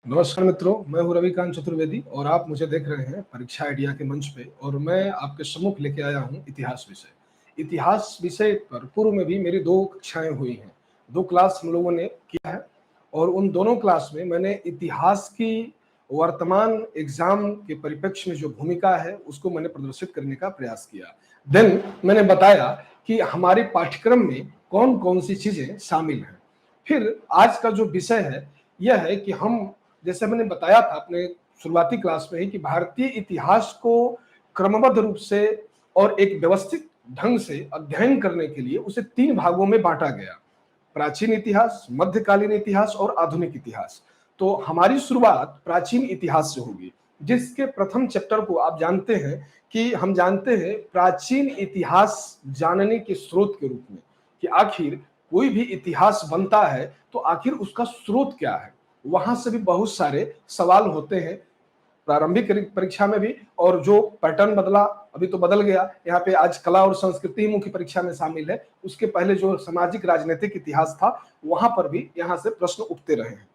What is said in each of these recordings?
नमस्कार मित्रों, मैं हूँ रविकांत चतुर्वेदी और आप मुझे देख रहे हैं परीक्षा आइडिया के मंच पे। और मैं आपके सम्मुख लेके आया हूँ इतिहास विषय। इतिहास विषय पर पूर्व में भी मेरी 2 कक्षाएं हुई हैं, 2 क्लास हम लोगों ने किया है और उन दोनों क्लास में मैंने इतिहास की वर्तमान एग्जाम के परिप्रेक्ष्य में जो भूमिका है उसको मैंने प्रदर्शित करने का प्रयास किया। देन मैंने बताया कि हमारे पाठ्यक्रम में कौन कौन सी चीजें शामिल हैं। फिर आज का जो विषय है यह है कि हम, जैसे मैंने बताया था अपने शुरुआती क्लास में ही, कि भारतीय इतिहास को क्रमबद्ध रूप से और एक व्यवस्थित ढंग से अध्ययन करने के लिए उसे 3 भागों में बांटा गया: प्राचीन इतिहास, मध्यकालीन इतिहास और आधुनिक इतिहास। तो हमारी शुरुआत प्राचीन इतिहास से होगी, जिसके प्रथम चैप्टर को आप जानते हैं कि हम जानते हैं प्राचीन इतिहास जानने के स्रोत के रूप में, कि आखिर कोई भी इतिहास बनता है तो आखिर उसका स्रोत क्या है। वहां से भी बहुत सारे सवाल होते हैं प्रारंभिक परीक्षा में भी, और जो पैटर्न बदला, अभी तो बदल गया, यहाँ पे आज कला और संस्कृति मुख्य परीक्षा में शामिल है। उसके पहले जो सामाजिक राजनीतिक इतिहास था वहां पर भी यहाँ से प्रश्न उठते रहे हैं।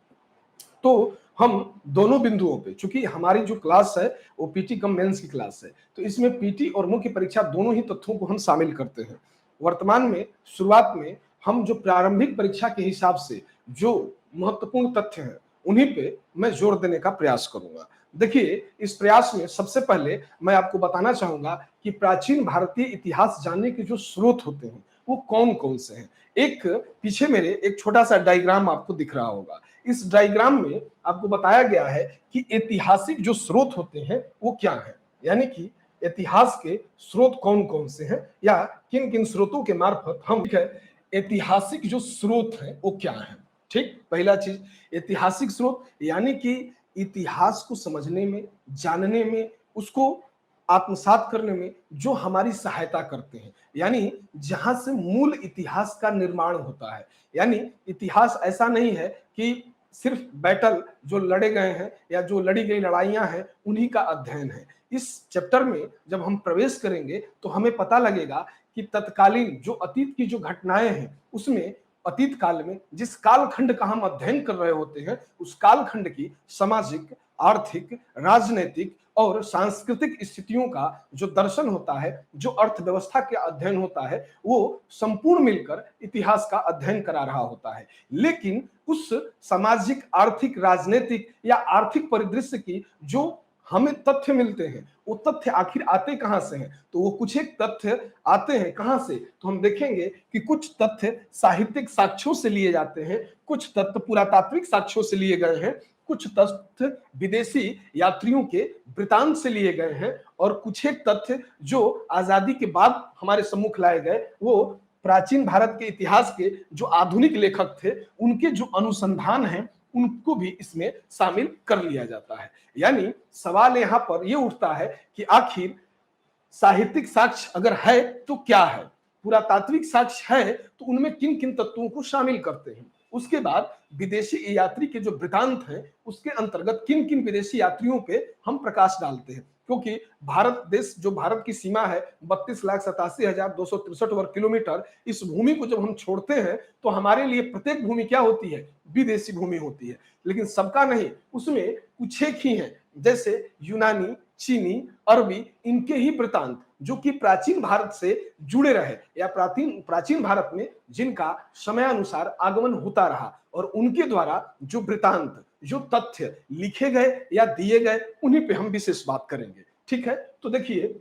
तो हम दोनों बिंदुओं पे, चूंकि हमारी जो क्लास है वो पीटी कम मेंस की क्लास है, तो इसमें पीटी और मुख्य परीक्षा दोनों ही तथ्यों को हम शामिल करते हैं। वर्तमान में शुरुआत में हम जो प्रारंभिक परीक्षा के हिसाब से जो महत्वपूर्ण तथ्य हैं उन्हीं पे मैं जोर देने का प्रयास करूंगा। देखिए, इस प्रयास में सबसे पहले मैं आपको बताना चाहूंगा कि प्राचीन भारतीय इतिहास जानने के जो स्रोत होते हैं वो कौन कौन से हैं। एक पीछे मेरे एक छोटा सा डायग्राम आपको दिख रहा होगा। इस डायग्राम में आपको बताया गया है कि ऐतिहासिक जो स्रोत होते हैं वो क्या है, यानी कि इतिहास के स्रोत कौन कौन से हैं या किन किन स्रोतों के मार्फत हम, ठीक है, ऐतिहासिक जो स्रोत हैं वो क्या है। ठीक, पहला चीज ऐतिहासिक स्रोत, यानी कि इतिहास को समझने में, जानने में, उसको आत्मसात करने में जो हमारी सहायता करते हैं, यानी जहां से मूल इतिहास का निर्माण होता है। यानी इतिहास ऐसा नहीं है कि सिर्फ बैटल जो लड़े गए हैं या जो लड़ी गई लड़ाइयां हैं उन्हीं का अध्ययन है। इस चैप्टर में जब हम प्रवेश करेंगे तो हमें पता लगेगा कि तत्कालीन जो अतीत की जो घटनाएं हैं उसमें, अतीत काल में जिस कालखंड का हम अध्ययन कर रहे होते हैं उस कालखंड की सामाजिक, आर्थिक, राजनीतिक और सांस्कृतिक स्थितियों का जो दर्शन होता है, जो अर्थव्यवस्था के अध्ययन होता है, वो संपूर्ण मिलकर इतिहास का अध्ययन करा रहा होता है। लेकिन उस सामाजिक, आर्थिक, राजनीतिक या आर्थिक परिदृश्य की जो हमें तथ्य मिलते हैं वो तथ्य आखिर आते कहां से हैं, तो वो कुछ एक तथ्य आते हैं कहां से, तो हम देखेंगे कि कुछ तथ्य साहित्यिक साक्ष्यों से लिए जाते हैं, कुछ तथ्य पुरातात्विक साक्ष्यों से लिए गए हैं, कुछ तथ्य विदेशी यात्रियों के वृतांत से लिए गए हैं, और कुछ एक तथ्य जो आजादी के बाद हमारे सम्मुख लाए गए वो प्राचीन भारत के इतिहास के जो आधुनिक लेखक थे उनके जो अनुसंधान हैं उनको भी इसमें शामिल कर लिया जाता है। यानी सवाल यहां पर यह उठता है कि आखिर साहित्यिक साक्ष्य अगर है तो क्या है, पुरातात्विक साक्ष्य है तो उनमें किन किन तत्वों को शामिल करते हैं। उसके बाद विदेशी यात्री के जो वृतांत हैं उसके अंतर्गत किन किन विदेशी यात्रियों पे हम प्रकाश डालते हैं, क्योंकि भारत देश, जो भारत की सीमा है 32,87,263 वर्ग किलोमीटर, इस भूमि को जब हम छोड़ते हैं तो हमारे लिए प्रत्येक भूमि क्या होती है, विदेशी भूमि होती है। लेकिन सबका नहीं, उसमें कुछ एक ही है, जैसे यूनानी, चीनी, अरबी, इनके ही वृतांत जो कि प्राचीन भारत से जुड़े रहे या प्राचीन भारत में जिनका समयानुसार आगमन होता रहा, और उनके द्वारा जो वृतांत, जो तथ्य लिखे गए या दिए गए, उन्हीं पे हम विशेष बात करेंगे। ठीक है, तो देखिए,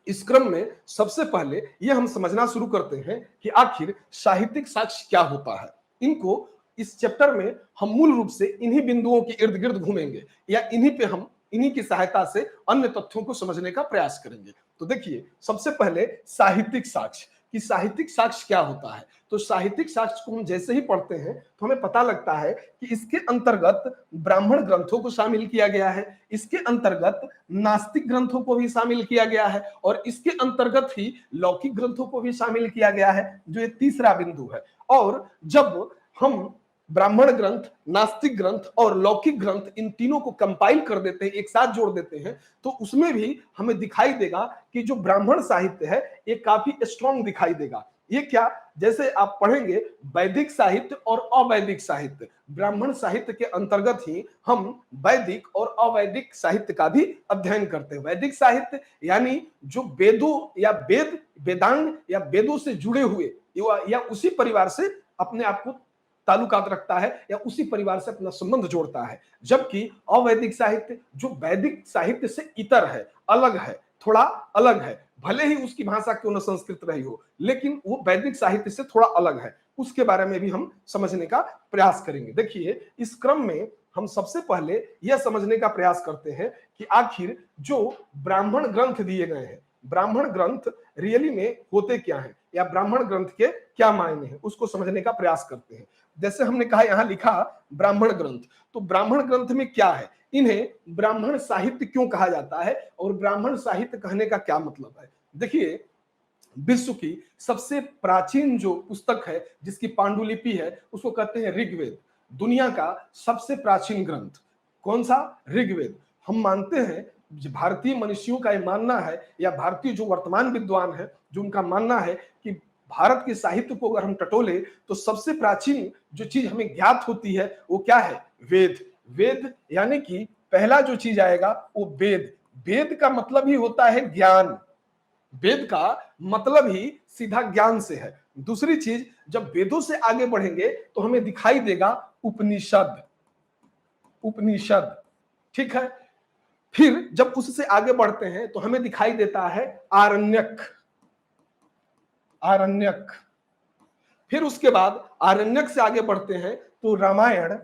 इस क्रम में सबसे पहले यह हम समझना शुरू करते हैं कि आखिर साहित्यिक साक्ष्य क्या होता है। इनको इस चैप्टर में हम मूल रूप से इन्हीं बिंदुओं के इर्द गिर्द घूमेंगे या इन्हीं पे हम, इन्हीं की सहायता से अन्य तथ्यों को समझने का प्रयास करेंगे। तो देखिए, सबसे पहले साहित्यिक साक्ष्य, कि साहित्यिक साक्ष्य क्या होता है। तो साहित्यिक साक्ष्य को हम जैसे ही पढ़ते हैं तो हमें पता लगता है कि इसके अंतर्गत ब्राह्मण ग्रंथों को शामिल किया गया है, इसके अंतर्गत नास्तिक ग्रंथों को भी शामिल किया गया है, और इसके अंतर्गत ही लौकिक ग्रंथों को भी शामिल किया गया है, जो एक तीसरा बिंदु है। और जब हम ब्राह्मण ग्रंथ, नास्तिक ग्रंथ और लौकिक ग्रंथ, इन तीनों को कंपाइल कर देते हैं, एक साथ जोड़ देते हैं, तो उसमें भी हमें दिखाई देगा कि जो ब्राह्मण साहित्य है ये काफी स्ट्रांग दिखाई देगा। ये क्या, जैसे आप पढ़ेंगे वैदिक साहित्य और अवैदिक साहित्य, ब्राह्मण साहित्य के अंतर्गत ही हम वैदिक और अवैदिक साहित्य का भी अध्ययन करते हैं। वैदिक साहित्य यानी जो वेदों या वेदांग या वेदों से जुड़े हुए या उसी परिवार से अपने आप को ताल्लुकात रखता है या उसी परिवार से अपना संबंध जोड़ता है। जबकि अवैदिक साहित्य जो वैदिक साहित्य से इतर है, अलग है, थोड़ा अलग है, भले ही उसकी भाषा क्यों न संस्कृत रही हो, लेकिन वो वैदिक साहित्य से थोड़ा अलग है। उसके बारे में भी हम समझने का प्रयास करेंगे। देखिए, इस क्रम में हम सबसे पहले यह समझने का प्रयास करते हैं कि आखिर जो ब्राह्मण ग्रंथ दिए गए हैं, ब्राह्मण ग्रंथ रियली में होते क्या हैं या ब्राह्मण ग्रंथ के क्या मायने हैं, उसको समझने का प्रयास करते हैं। जैसे हमने कहा, यहां लिखा ब्राह्मण ग्रंथ, तो ब्राह्मण ग्रंथ में क्या है, इन्हें ब्राह्मण साहित्य क्यों कहा जाता है और ब्राह्मण साहित्य कहने का क्या मतलब है। देखिए, विश्व की सबसे प्राचीन जो पुस्तक है जिसकी पांडुलिपि है उसको कहते हैं ऋग्वेद। दुनिया का सबसे प्राचीन ग्रंथ कौन सा, ऋग्वेद। हम मानते हैं, भारतीय मनुष्यों का यह मानना है या भारतीय जो वर्तमान विद्वान है जो उनका मानना है कि भारत के साहित्य को अगर हम टटोले तो सबसे प्राचीन जो चीज हमें ज्ञात होती है वो क्या है, वेद। वेद यानी कि पहला जो चीज आएगा वो वेद। वेद का मतलब ही होता है ज्ञान, वेद का मतलब ही सीधा ज्ञान से है। दूसरी चीज, जब वेदों से आगे बढ़ेंगे तो हमें दिखाई देगा उपनिषद। उपनिषद, ठीक है। फिर जब उससे आगे बढ़ते हैं तो हमें दिखाई देता है आरण्यक। आरण्यक, फिर उसके बाद आरण्यक से आगे बढ़ते हैं तो रामायण,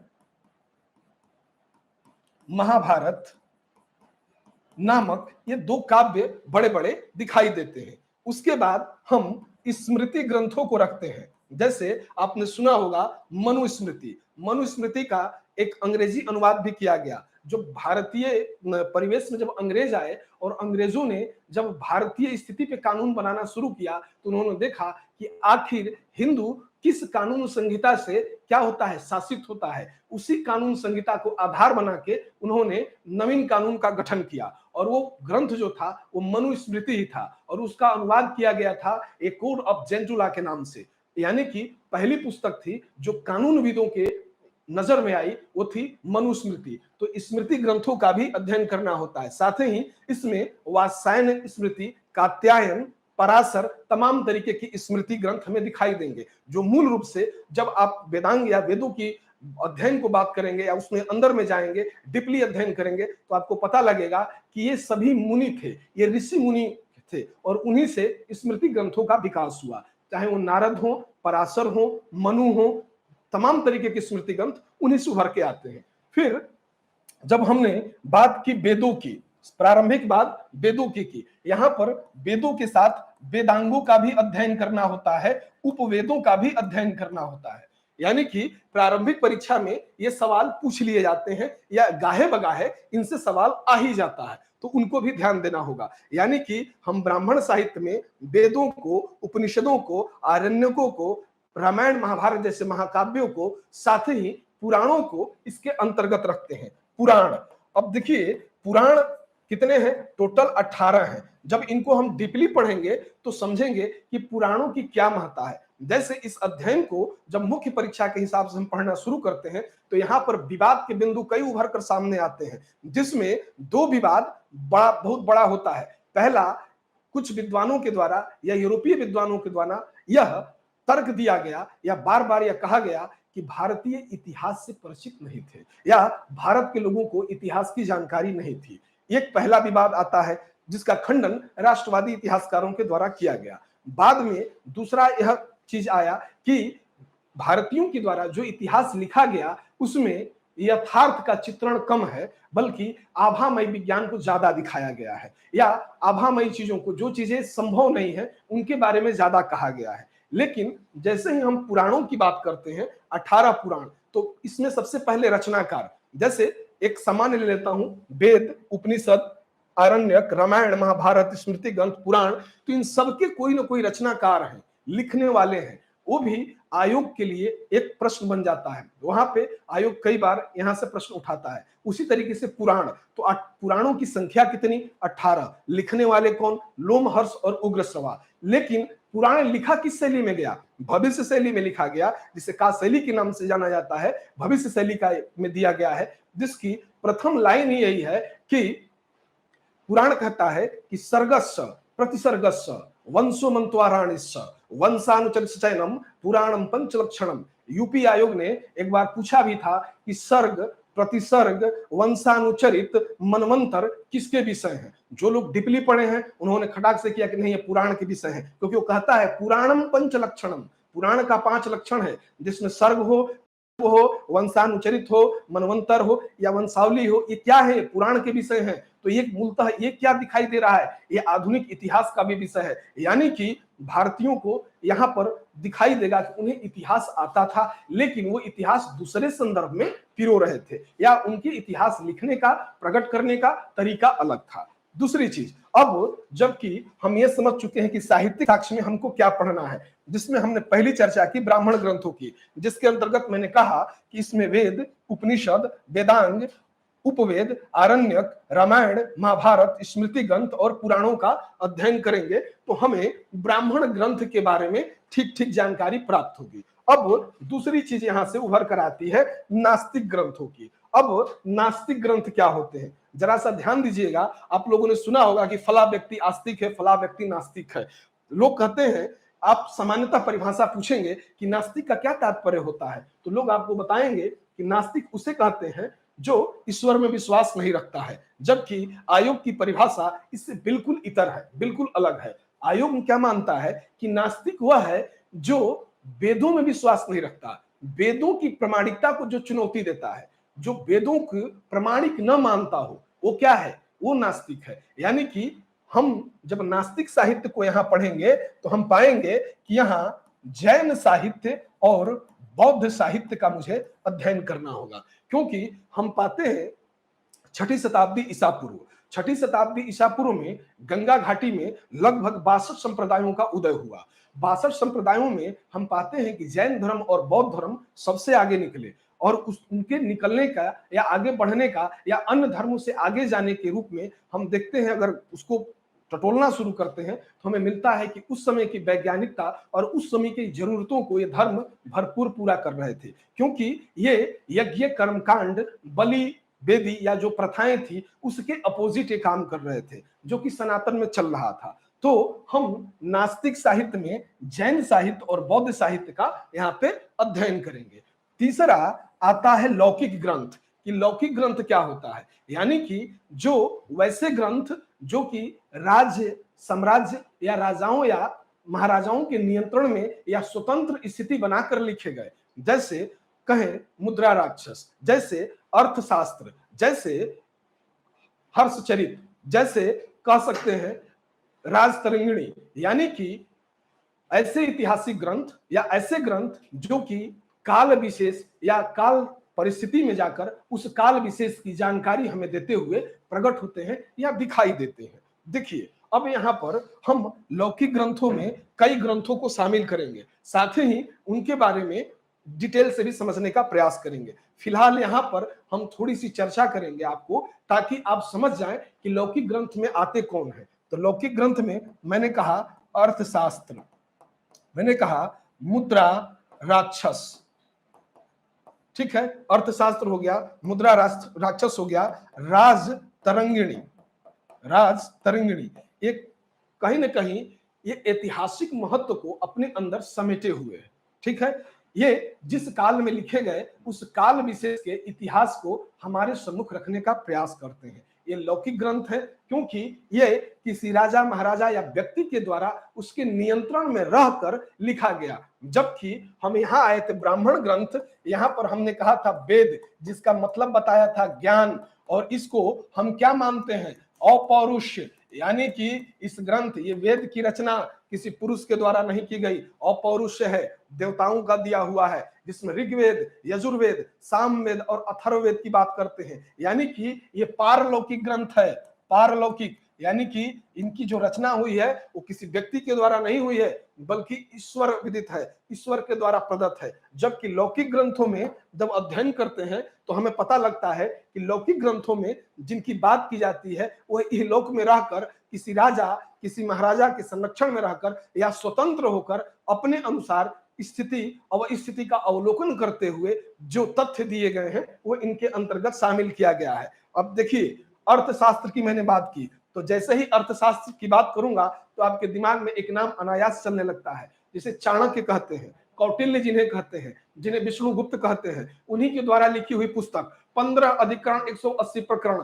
महाभारत नामक ये दो काव्य बड़े बड़े दिखाई देते हैं। उसके बाद हम स्मृति ग्रंथों को रखते हैं। जैसे आपने सुना होगा मनुस्मृति। मनुस्मृति का एक अंग्रेजी अनुवाद भी किया गया। जो भारतीय परिवेश में जब अंग्रेज आए और अंग्रेजों ने जब भारतीय स्थिति पे कानून बनाना शुरू किया तो उन्होंने देखा कि आखिर हिंदू किस कानून संहिता से क्या होता है, शासित होता है। उसी कानून संहिता को आधार बना के उन्होंने नवीन कानून का गठन किया और वो ग्रंथ जो था वो मनुस्मृति ही था और उसका अनुवाद किया गया था ए कोड ऑफ जेंटुला के नाम से। यानी कि पहली पुस्तक थी जो कानूनविदों के नजर में आई वो थी मनुस्मृति। तो स्मृति ग्रंथों का भी अध्ययन करना होता है। साथ ही इसमें वात्सायन स्मृति, कात्यायन, पराशर, तमाम तरीके की स्मृति ग्रंथ हमें दिखाई देंगे जो मूल रूप से जब आप वेदांग या वेदों की अध्ययन को बात करेंगे या उसमें अंदर में जाएंगे, डीपली अध्ययन करेंगे तो आपको पता लगेगा कि ये सभी मुनि थे, ये ऋषि मुनि थे और उन्हीं से स्मृति ग्रंथों का विकास हुआ। चाहे वो नारद हो, पराशर हो, मनु हो, तमाम तरीके के स्मृति ग्रंथ उन्हीं से उभर के आते हैं। फिर जब हमने बात की वेदों की, प्रारंभिक बात वेदों की, यहां पर वेदों के साथ वेदांगों का भी अध्ययन करना होता है, उपवेदों का भी अध्ययन करना होता है। यानी कि प्रारंभिक परीक्षा में ये सवाल पूछ लिए जाते हैं या गाहे बगाहे इनसे सवाल आ ही जाता है, तो उनको भी ध्यान देना होगा। यानी कि हम ब्राह्मण साहित्य में वेदों को, उपनिषदों को, आरण्यकों को, रामायण महाभारत जैसे महाकाव्यों को, साथ ही पुराणों को इसके अंतर्गत रखते हैं। पुराण, अब देखिए पुराण कितने हैं, टोटल 18 हैं। जब इनको हम डीपली पढ़ेंगे तो समझेंगे कि पुराणों की क्या महत्ता है। जैसे इस अध्ययन को जब मुख्य परीक्षा के हिसाब से हम पढ़ना शुरू करते हैं तो यहाँ पर विवाद के बिंदु कई उभर कर सामने आते हैं, जिसमें दो विवाद बहुत बड़ा होता है। पहला, कुछ विद्वानों के द्वारा या यूरोपीय विद्वानों के द्वारा यह तर्क दिया गया या बार बार यह कहा गया कि भारतीय इतिहास से परिचित नहीं थे या भारत के लोगों को इतिहास की जानकारी नहीं थी। एक पहला विवाद आता है जिसका खंडन राष्ट्रवादी इतिहासकारों के द्वारा किया गया। बाद में दूसरा यह चीज आया कि भारतीयों के द्वारा जो इतिहास लिखा गया उसमें यथार्थ का चित्रण कम है, बल्कि आभामय विज्ञान को ज्यादा दिखाया गया है या आभामय चीजों को, जो चीजें संभव नहीं है उनके बारे में ज्यादा कहा गया है। लेकिन जैसे ही हम पुराणों की बात करते हैं, 18 पुराण, तो इसमें सबसे पहले रचनाकार, जैसे एक सामान्य ले लेता हूं, वेद, उपनिषद, आरण्यक, रामायण, महाभारत, स्मृति ग्रंथ, पुराण, तो इन सबके कोई ना कोई रचनाकार हैं, लिखने वाले हैं। वो भी आयोग के लिए एक प्रश्न बन जाता है, वहां पे आयोग कई बार यहां से प्रश्न उठाता है। उसी तरीके से पुराण, तो पुराणों की संख्या कितनी, 18। लिखने वाले कौन, लोमहर्ष और उग्रश्रवा। लेकिन पुराण लिखा किस शैली में गया? भविष्य शैली में लिखा गया, जिसे का शैली के नाम से जाना जाता है, भविष्य शैली का में दिया गया है, जिसकी प्रथम लाइन ही यही है कि पुराण कहता है कि सर्गस्स प्रतिसर्गस्स वंशो मंत्वाराणिश्च वंशानुचरित चयनम पुराणम पंचलक्षणम। यूपी आयोग ने एक बार पूछा भी था कि सर्ग प्रतिसर्ग वंशानुचरित मनवंतर किसके विषय हैं? जो लोग डीपली पढ़े हैं उन्होंने खटाक से किया कि नहीं, ये पुराण के विषय है, क्योंकि वो कहता है पुराणम पंचलक्षणम, पुराण का 5 लक्षण है, जिसमें सर्ग हो, वंशानुचरित हो, मनवंतर हो या वंशावली हो। ये क्या है? पुराण के विषय हैं। तो ये मूलतः ये क्या दिखाई दे रहा है? ये आधुनिक इतिहास का भी विषय है, यानी कि भारतीयों को यहाँ पर दिखाई देगा कि उन्हें इतिहास आता था, लेकिन वो इतिहास दूसरे संदर्भ में पिरो रहे थे, या उनके इतिहास लिखने का, प्रकट करने का तरीका अलग था। दूसरी चीज, अब जबकि हम ये समझ चुके हैं कि साहित्यिक साक्ष्य में हमको क्या पढ़ना है, जिसमें हमने पहली चर्चा की ब्राह्मण ग्रंथों की, जिसके अंतर्गत मैंने कहा कि इसमें वेद, उपनिषद, वेदांग, उपवेद, आरण्यक, रामायण, महाभारत, स्मृति ग्रंथ और पुराणों का अध्ययन करेंगे तो हमें ब्राह्मण ग्रंथ के बारे में ठीक ठीक जानकारी प्राप्त होगी। अब दूसरी चीज यहां से उभर कर आती है नास्तिक ग्रंथों की। अब नास्तिक ग्रंथ क्या होते हैं, जरा सा ध्यान दीजिएगा। आप लोगों ने सुना होगा कि फला व्यक्ति आस्तिक है, फला व्यक्ति नास्तिक है। लोग कहते हैं, आप सामान्यतः परिभाषा पूछेंगे कि नास्तिक का क्या तात्पर्य होता है, तो लोग आपको बताएंगे कि नास्तिक उसे कहते हैं जो ईश्वर में विश्वास नहीं रखता है, जबकि आयोग की परिभाषा इससे बिल्कुल इतर है, बिल्कुल अलग है। आयोग क्या मानता है कि नास्तिक वह है जो वेदों में विश्वास नहीं रखता, वेदों की प्रामाणिकता को जो चुनौती देता है, जो वेदों को प्रामाणिक न मानता हो, वो क्या है? वो नास्तिक है। यानी कि हम जब नास्तिक साहित्य को यहां पढ़ेंगे तो हम पाएंगे कि यहां जैन साहित्य और बौद्ध साहित्य का मुझे अध्ययन करना होगा, क्योंकि हम पाते हैं 6ठी शताब्दी ईसा पूर्व, 6ठी शताब्दी ईसा पूर्व में गंगा घाटी में लगभग 62 संप्रदायों का उदय हुआ। 62 संप्रदायों में हम पाते हैं कि जैन धर्म और बौद्ध धर्म सबसे आगे निकले, और उनके निकलने का या आगे बढ़ने का या अन्य धर्मों से आगे जाने के रूप में हम देखते हैं, अगर उसको टटोलना शुरू करते हैं तो हमें मिलता है कि उस समय की वैज्ञानिकता और उस समय की जरूरतों को ये धर्म भरपूर पूरा कर रहे थे, क्योंकि ये यज्ञ, कर्मकांड, बलि, वेदी या जो प्रथाएं थी उसके अपोजिट ये काम कर रहे थे, जो कि सनातन में चल रहा था। तो हम नास्तिक साहित्य में जैन साहित्य और बौद्ध साहित्य का यहाँ पे अध्ययन करेंगे। तीसरा आता है लौकिक ग्रंथ, कि लौकिक ग्रंथ क्या होता है, यानी कि जो वैसे ग्रंथ जो कि राज्य, साम्राज्य या राजाओं या महाराजाओं के नियंत्रण में या स्वतंत्र स्थिति बनाकर लिखे गए, जैसे कहें मुद्रा राक्षस, जैसे अर्थशास्त्र, जैसे हर्षचरित, जैसे कह सकते हैं राजतरंगिणी, यानी कि ऐसे ऐतिहासिक ग्रंथ या ऐसे ग्रंथ जो कि काल विशेष या काल परिस्थिति में जाकर उस काल विशेष की जानकारी हमें देते हुए प्रकट होते हैं या दिखाई देते हैं। देखिए, अब यहाँ पर हम लौकिक ग्रंथों में कई ग्रंथों को शामिल करेंगे, साथ ही उनके बारे में डिटेल से भी समझने का प्रयास करेंगे। फिलहाल यहाँ पर हम थोड़ी सी चर्चा करेंगे आपको, ताकि आप समझ जाएं कि लौकिक ग्रंथ में आते कौन है। तो लौकिक ग्रंथ में मैंने कहा अर्थशास्त्र, मैंने कहा मुद्रा राक्षस, ठीक है, अर्थशास्त्र हो गया, मुद्रा राक्षस हो गया, राज तरंगिणी, राज तरंगिणी एक कहीं ना कहीं ये ऐतिहासिक महत्व को अपने अंदर समेटे हुए है। ठीक है, ये जिस काल में लिखे गए उस काल विशेष के इतिहास को हमारे सम्मुख रखने का प्रयास करते हैं। ये लौकिक ग्रंथ है क्योंकि ये किसी राजा, महाराजा या व्यक्ति के द्वारा उसके नियंत्रण में रहकर लिखा गया। जबकि हम यहाँ आए थे ब्राह्मण ग्रंथ, यहाँ पर हमने कहा था वेद, जिसका मतलब बताया था ज्ञान, और इसको हम क्या मानते हैं? अपौरुष्य, यानी कि इस ग्रंथ, ये वेद की रचना किसी पुरुष के द्वारा नहीं की गई, अपौरुष्य है, देवताओं का दिया हुआ है, जिसमें ऋग्वेद, यजुर्वेद, सामवेद और अथर्ववेद की बात करते हैं। यानी कि ये पारलौकिक ग्रंथ है, पारलौकिक, यानी कि इनकी जो रचना हुई है वो किसी व्यक्ति के द्वारा नहीं हुई है, बल्कि ईश्वर विदित है, ईश्वर के द्वारा प्रदत्त है। जबकि लौकिक ग्रंथों में जब अध्ययन करते हैं तो हमें पता लगता है कि लौकिक ग्रंथों में जिनकी बात की जाती है वह इहलोक में रहकर किसी राजा, किसी महाराजा के संरक्षण में रहकर या स्वतंत्र होकर अपने अनुसार स्थिति और स्थिति का अवलोकन करते हुए जो तथ्य दिए गए हैं वो इनके अंतर्गत शामिल किया गया है। अब देखिए, अर्थशास्त्र की मैंने बात की, तो जैसे ही अर्थशास्त्र की बात करूंगा तो आपके दिमाग में एक नाम अनायास चलने लगता है, जिसे चाणक्य कहते हैं, कौटिल्य जिन्हें कहते हैं, जिन्हें विष्णुगुप्त कहते हैं, उन्हीं के द्वारा लिखी हुई पुस्तक 15 अधिकरण 180 प्रकरण।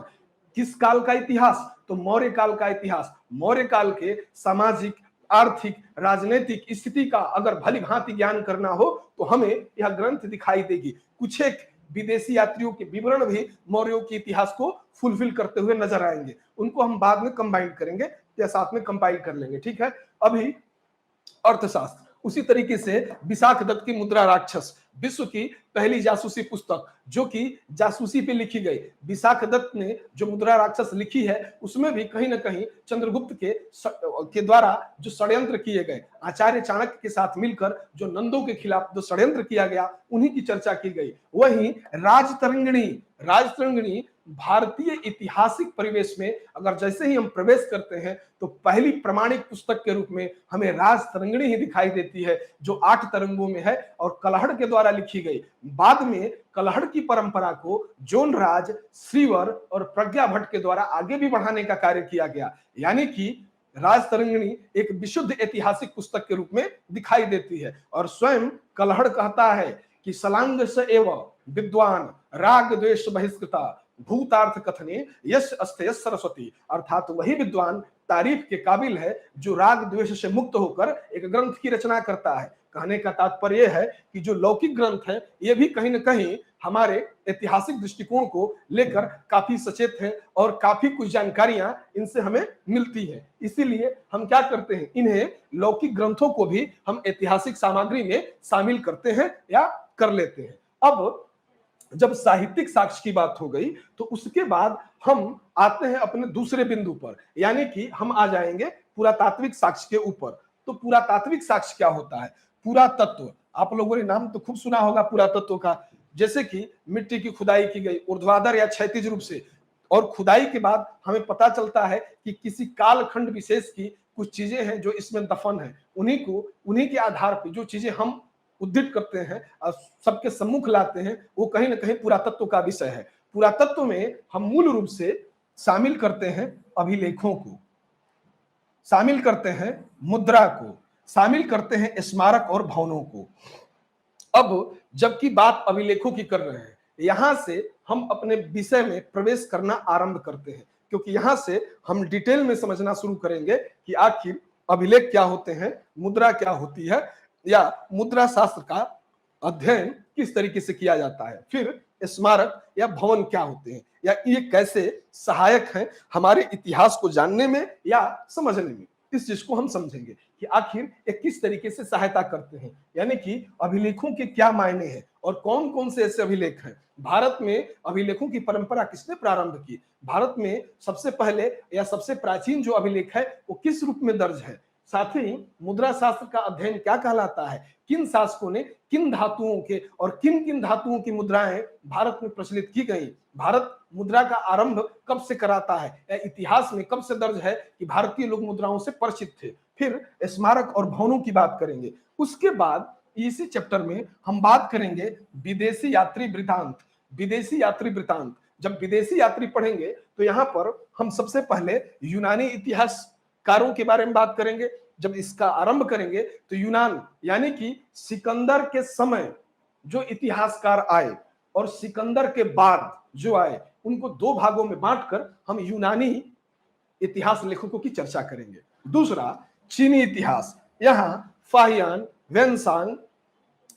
किस काल का इतिहास? तो मौर्य काल का इतिहास। मौर्य काल के सामाजिक, आर्थिक, राजनीतिक स्थिति का अगर भली भांति ज्ञान करना हो तो हमें यह ग्रंथ दिखाई देगी। कुछ एक विदेशी यात्रियों के विवरण भी मौर्यों के इतिहास को फुलफिल करते हुए नजर आएंगे, उनको हम बाद में कंबाइन करेंगे या साथ में कंपाइल कर लेंगे, ठीक है। अभी अर्थशास्त्र, उसी तरीके से विशाख दत्त की मुद्रा राक्षस विश्व की पहली जासूसी पुस्तक जो कि जासूसी पे लिखी गई। विशाख दत्त ने जो मुद्रा राक्षस लिखी है उसमें भी कहीं ना कहीं चंद्रगुप्त के द्वारा जो षड्यंत्र किए गए, आचार्य चाणक्य के साथ मिलकर जो नंदों के खिलाफ जो षड्यंत्र किया गया उन्हीं की चर्चा की गई। वहीं राजतरंगिणी, राजतरंगिणी भारतीय ऐतिहासिक परिवेश में अगर जैसे ही हम प्रवेश करते हैं तो पहली प्रमाणिक पुस्तक के रूप में हमें राजतरंगिणी ही दिखाई देती है, जो 8 तरंगों में है और कलहड़ के द्वारा लिखी गई। बाद में कलहड़ की परंपरा को जोनराज, श्रीवर और प्रज्ञा भट्ट के द्वारा आगे भी बढ़ाने का कार्य किया गया, यानी कि राजतरंगिणी एक विशुद्ध ऐतिहासिक पुस्तक के रूप में दिखाई देती है। और स्वयं कलहड़ कहता है कि सलांग स एव विद्वान राग द्वेष बहिष्कृता भूतार्थ कथने यश अस्तेय सरस्वती, अर्थात वही विद्वान तारीफ के काबिल है जो राग द्वेष से मुक्त होकर एक ग्रंथ की रचना करता है। कहने का तात्पर्य है कि जो लौकिक ग्रंथ है ये भी कहीं ना कहीं हमारे ऐतिहासिक दृष्टिकोण को लेकर काफी सचेत है और काफी कुछ जानकारियां इनसे हमें मिलती है। इसीलिए हम क्या करते हैं, इन्हें लौकिक ग्रंथों को भी हम ऐतिहासिक सामग्री में शामिल करते हैं या कर लेते हैं। अब जब साहित्यिक साक्ष्य की बात हो गई तो उसके बाद हम आते हैं अपने दूसरे बिंदु पर, यानी कि हम आ जाएंगे पुरातात्विक साक्ष्य के ऊपर। तो पुरातात्विक साक्ष्य क्या होता है? पुरातत्व, आप लोगों ने नाम तो खूब सुना होगा पुरातत्व का, जैसे कि मिट्टी की खुदाई की गई ऊर्ध्वाधर या क्षैतिज रूप से, और खुदाई के बाद हमें पता चलता है कि किसी कालखंड विशेष की कुछ चीजें हैं जो इसमें दफन है, उन्हीं के आधार पर जो चीजें हम उद्धृत करते हैं और सबके सम्मुख लाते हैं वो कहीं ना कहीं पुरातत्व का विषय है। पुरातत्व में हम मूल रूप से शामिल करते हैं अभिलेखों को, शामिल करते हैं मुद्रा को, शामिल करते हैं स्मारक और भवनों को। अब जबकि बात अभिलेखों की कर रहे हैं, यहां से हम अपने विषय में प्रवेश करना आरंभ करते हैं, क्योंकि यहां से हम डिटेल में समझना शुरू करेंगे कि आखिर अभिलेख क्या होते हैं, मुद्रा क्या होती है, या मुद्रा शास्त्र का अध्ययन किस तरीके से किया जाता है, फिर स्मारक या भवन क्या होते हैं, या ये कैसे सहायक हैं हमारे इतिहास को जानने में या समझने में। इस चीज को हम समझेंगे कि आखिर ये किस तरीके से सहायता करते हैं, यानी कि अभिलेखों के क्या मायने हैं और कौन कौन से ऐसे अभिलेख हैं। भारत में अभिलेखों की परंपरा किसने प्रारंभ की? भारत में सबसे पहले या सबसे प्राचीन जो अभिलेख है वो किस रूप में दर्ज है? साथ ही मुद्रा शास्त्र का अध्ययन क्या कहलाता है? किन शासकों ने किन धातुओं के और किन किन धातुओं की मुद्राएं भारत में प्रचलित की गई? भारत मुद्रा का आरंभ कब से कराता है, या इतिहास में कब से दर्ज है कि भारतीय लोग मुद्राओं से परिचित थे? फिर स्मारक और भवनों की बात करेंगे। उसके बाद इसी चैप्टर में हम बात करेंगे विदेशी यात्री वृत्तांत। विदेशी यात्री वृत्तांत, जब विदेशी यात्री पढ़ेंगे तो यहाँ पर हम सबसे पहले यूनानी इतिहासकारों के बारे में बात करेंगे। जब इसका आरंभ करेंगे तो यूनान यानी कि सिकंदर के समय जो इतिहासकार आए और सिकंदर के बाद जो आए, उनको दो भागों में बांटकर हम यूनानी इतिहास लेखकों की चर्चा करेंगे। दूसरा चीनी इतिहास, यहाँ फाहियान, वेनसांग,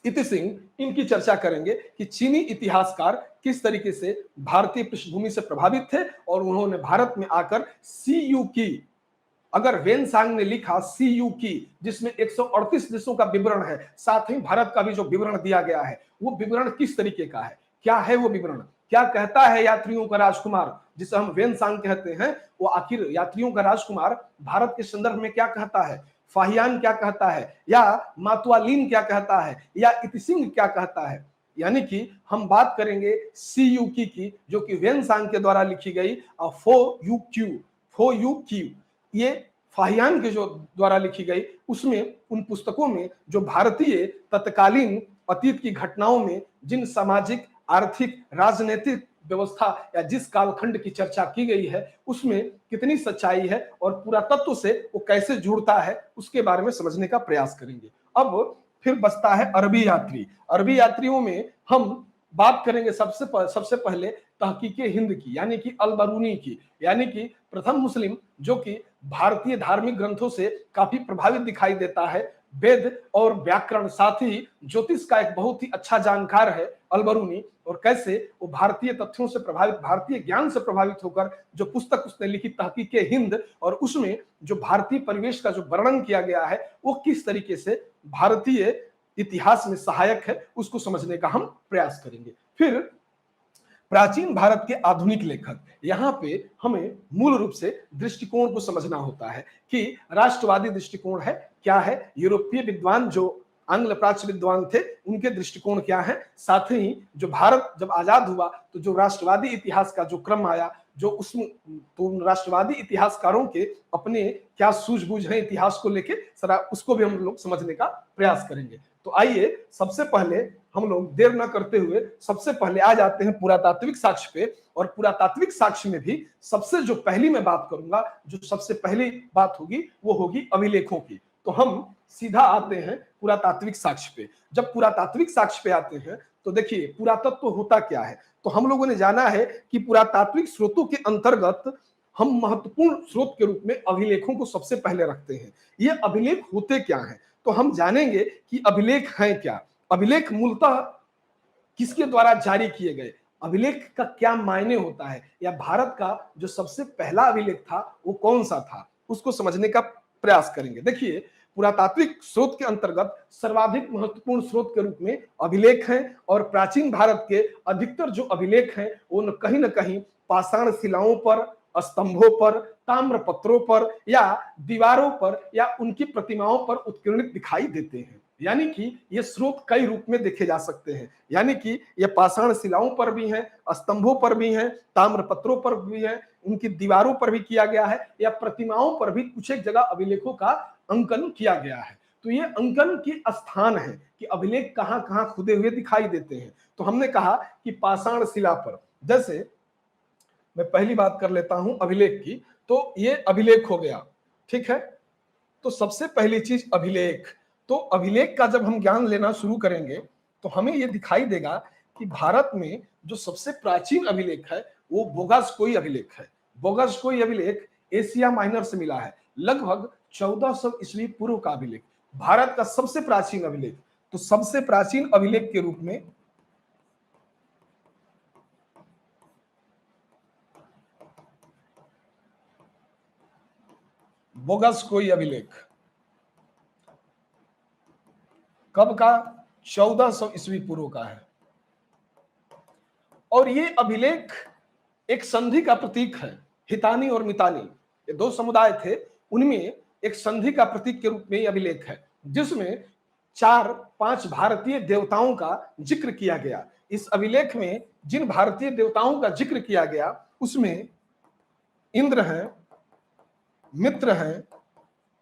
इतिसिंह इनकी चर्चा करेंगे कि चीनी इतिहासकार किस तरीके से भारतीय पृष्ठभूमि से प्रभावित थे और उन्होंने भारत में आकर सीयू की, अगर वेनसांग ने लिखा सीयू की जिसमें 138 देशों का विवरण है, साथ ही भारत का भी जो विवरण दिया गया है वो विवरण किस तरीके का है, क्या है वो विवरण, क्या कहता है यात्रियों का राजकुमार जिसे हम वेनसांग कहते हैं, वो आखिर यात्रियों का राजकुमार भारत के संदर्भ में क्या कहता है, फाहियान क्या कहता है, या मातुआलिन क्या कहता है, या इतिसिंग क्या कहता है। यानी कि हम बात करेंगे सी यू की जो कि वेनसांग के द्वारा लिखी गई फो यू क्यू, ये फाहियान के जो द्वारा लिखी गई, उसमें उन पुस्तकों में जो भारतीय तत्कालीन अतीत की घटनाओं में जिन सामाजिक, आर्थिक, राजनीतिक व्यवस्था या जिस कालखंड की चर्चा की गई है उसमें कितनी सच्चाई है और पुरातत्व से वो कैसे जुड़ता है, उसके बारे में समझने का प्रयास करेंगे। अब फिर बचता है अरबी यात्री। अरबी यात्रियों में हम बात करेंगे सबसे पहले तहकीके हिंद की, यानी कि अल-बरूनी की, यानी कि प्रथम मुस्लिम जो कि भारतीय धार्मिक ग्रंथों से काफी प्रभावित दिखाई देता है, वेद और व्याकरण साथ ही ज्योतिष का एक बहुत ही अच्छा जानकार है अल-बरूनी, और कैसे वो भारतीय तथ्यों से प्रभावित, भारतीय ज्ञान से प्रभावित होकर जो पुस्तक उसने लिखी तहकीके हिंद, और उसमें जो भारतीय परिवेश का जो वर्णन किया गया है वो किस तरीके से भारतीय इतिहास में सहायक है, उसको समझने का हम प्रयास करेंगे। फिर प्राचीन भारत के आधुनिक लेखक, यहां पे हमें मूल रूप से दृष्टिकोण को समझना होता है कि राष्ट्रवादी दृष्टिकोण है क्या है, यूरोपीय विद्वान जो आंग्ल प्राच्य विद्वान थे उनके दृष्टिकोण क्या है, साथ ही जो भारत जब आजाद हुआ तो जो राष्ट्रवादी इतिहास का जो क्रम आया, जो उसमें तो उन राष्ट्रवादी इतिहासकारों के अपने क्या सूझबूझ है इतिहास को लेके, सरा उसको भी हम लोग समझने का प्रयास करेंगे। तो आइए सबसे पहले हम लोग देर न करते हुए सबसे पहले आ जाते हैं पुरातात्विक साक्ष्य पे, और पुरातात्विक साक्ष्य में भी सबसे जो पहली मैं बात करूंगा, जो सबसे पहली बात होगी वो होगी अभिलेखों की। तो हम सीधा आते हैं पुरातात्विक साक्ष्य पे। जब पुरातात्विक साक्ष्य पे आते हैं तो देखिए पुरातत्व होता क्या है। तो हम लोगों ने जाना है कि पुरातात्विक स्रोतों के अंतर्गत हम महत्वपूर्ण स्रोत के रूप में अभिलेखों को सबसे पहले रखते हैं। ये अभिलेख होते क्या हैं, तो हम जानेंगे कि अभिलेख हैं क्या, अभिलेख मूलतः किसके द्वारा जारी किए गए, अभिलेख का क्या मायने होता है, या भारत का जो सबसे पहला अभिलेख था वो कौन सा था, उसको समझने का प्रयास करेंगे। देखिए पुरातात्विक स्रोत के अंतर्गत सर्वाधिक महत्वपूर्ण स्रोत के रूप में अभिलेख हैं, और प्राचीन भारत के अधिकतर जो अभिलेख हैं वो कहीं ना कहीं पाषाण शिलाओं पर, स्तंभों पर, ताम्र पत्रों पर या दीवारों पर या उनकी प्रतिमाओं पर उत्कीर्णित दिखाई देते हैं। यानी कि ये स्रोत कई रूप में देखे जा सकते हैं, यानी कि ये पाषाण शिलाओं पर भी हैं, स्तंभों पर भी हैं, ताम्र पत्रों पर भी हैं, उनकी दीवारों पर भी किया गया है, या प्रतिमाओं पर भी कुछ एक जगह अभिलेखों का अंकन किया गया है। तो ये अंकन की स्थान है कि अभिलेख कहां कहां खुदे हुए दिखाई देते हैं। तो हमने कहा कि पाषाण शिला पर, जैसे मैं पहली बात कर लेता हूं अभिलेख की, तो ये अभिलेख हो गया, ठीक है। तो सबसे पहली चीज अभिलेख, तो अभिलेख का जब हम ज्ञान लेना शुरू करेंगे तो हमें यह दिखाई देगा कि भारत में जो सबसे प्राचीन अभिलेख है वो बोगासकोई अभिलेख है। बोगासकोई अभिलेख एशिया माइनर से मिला है, लगभग 1400 ईस्वी पूर्व का अभिलेख, भारत का सबसे प्राचीन अभिलेख। तो सबसे प्राचीन अभिलेख के रूप में बोगासकोई अभिलेख कब का, 1400 ईस्वी पूर्व का है। और ये अभिलेख एक संधि का प्रतीक है। हितानी और मितानी ये दो समुदाय थे, उनमें एक संधि का प्रतीक के रूप में यह अभिलेख है, जिसमें 4-5 भारतीय देवताओं का जिक्र किया गया। इस अभिलेख में जिन भारतीय देवताओं का जिक्र किया गया उसमें इंद्र हैं, मित्र हैं,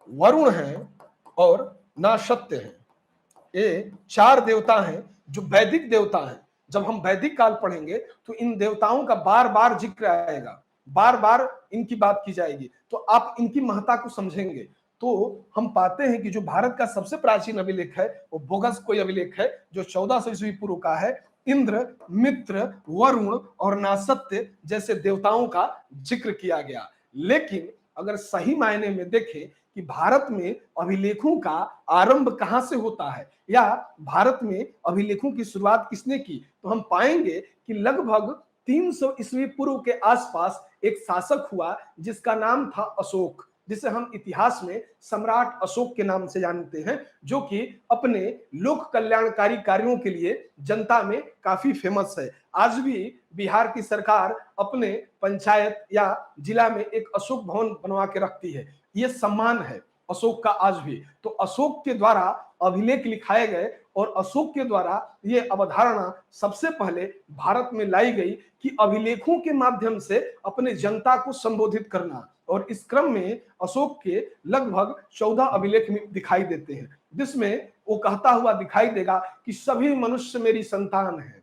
वरुण हैं और नासत्य हैं। ये 4 देवता हैं जो वैदिक देवता हैं। जब हम वैदिक काल पढ़ेंगे तो इन देवताओं का बार बार जिक्र आएगा, बार बार इनकी बात की जाएगी, तो आप इनकी महत्ता को समझेंगे। तो हम पाते हैं कि जो भारत का सबसे प्राचीन अभिलेख है वो बोगासकोई अभिलेख है, जो 1400 ईस्वी पूर्व का है। इंद्र, मित्र, वरुण और नासत्य जैसे देवताओं का जिक्र किया गया। लेकिन अगर सही मायने में देखें कि भारत में अभिलेखों का आरंभ कहां से होता है या भारत में अभिलेखों की शुरुआत किसने की, तो हम पाएंगे कि लगभग 300 ईस्वी पूर्व के आसपास एक शासक हुआ जिसका नाम था अशोक। जिसे हम इतिहास में सम्राट अशोक के नाम से जानते हैं, जो कि अपने लोक कल्याणकारी कार्यों के लिए जनता में काफी फेमस है। आज भी बिहार की सरकार अपने पंचायत या जिला में एक अशोक भवन बनवा के रखती है। ये सम्मान है अशोक का आज भी। तो अशोक के द्वारा अभिलेख लिखाए गए और अशोक के द्वारा ये अवधारणा सबसे पहले भारत में लाई गई कि अभिलेखों के माध्यम से अपने जनता को संबोधित करना। और इस क्रम में अशोक के लगभग 14 अभिलेख दिखाई देते हैं, जिसमें वो कहता हुआ दिखाई देगा कि सभी मनुष्य मेरी संतान है,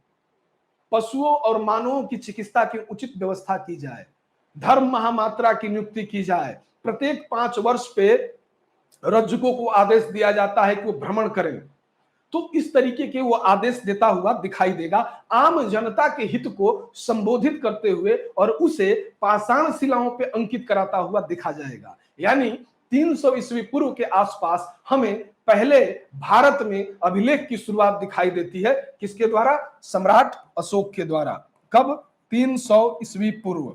पशुओं और मानवों की चिकित्सा की उचित व्यवस्था की जाए, धर्म महामात्रा की नियुक्ति की जाए, प्रत्येक 5 वर्ष पे रज्जुकों को आदेश दिया जाता है कि वो भ्रमण करें। तो इस तरीके के वो आदेश देता हुआ दिखाई देगा, आम जनता के हित को संबोधित करते हुए, और उसे पाषाण शिलाओं पे अंकित कराता हुआ दिखा जाएगा। यानी 300 ईस्वी पूर्व के आसपास हमें पहले भारत में अभिलेख की शुरुआत दिखाई देती है। किसके द्वारा? सम्राट अशोक के द्वारा। कब? 300 ईस्वी पूर्व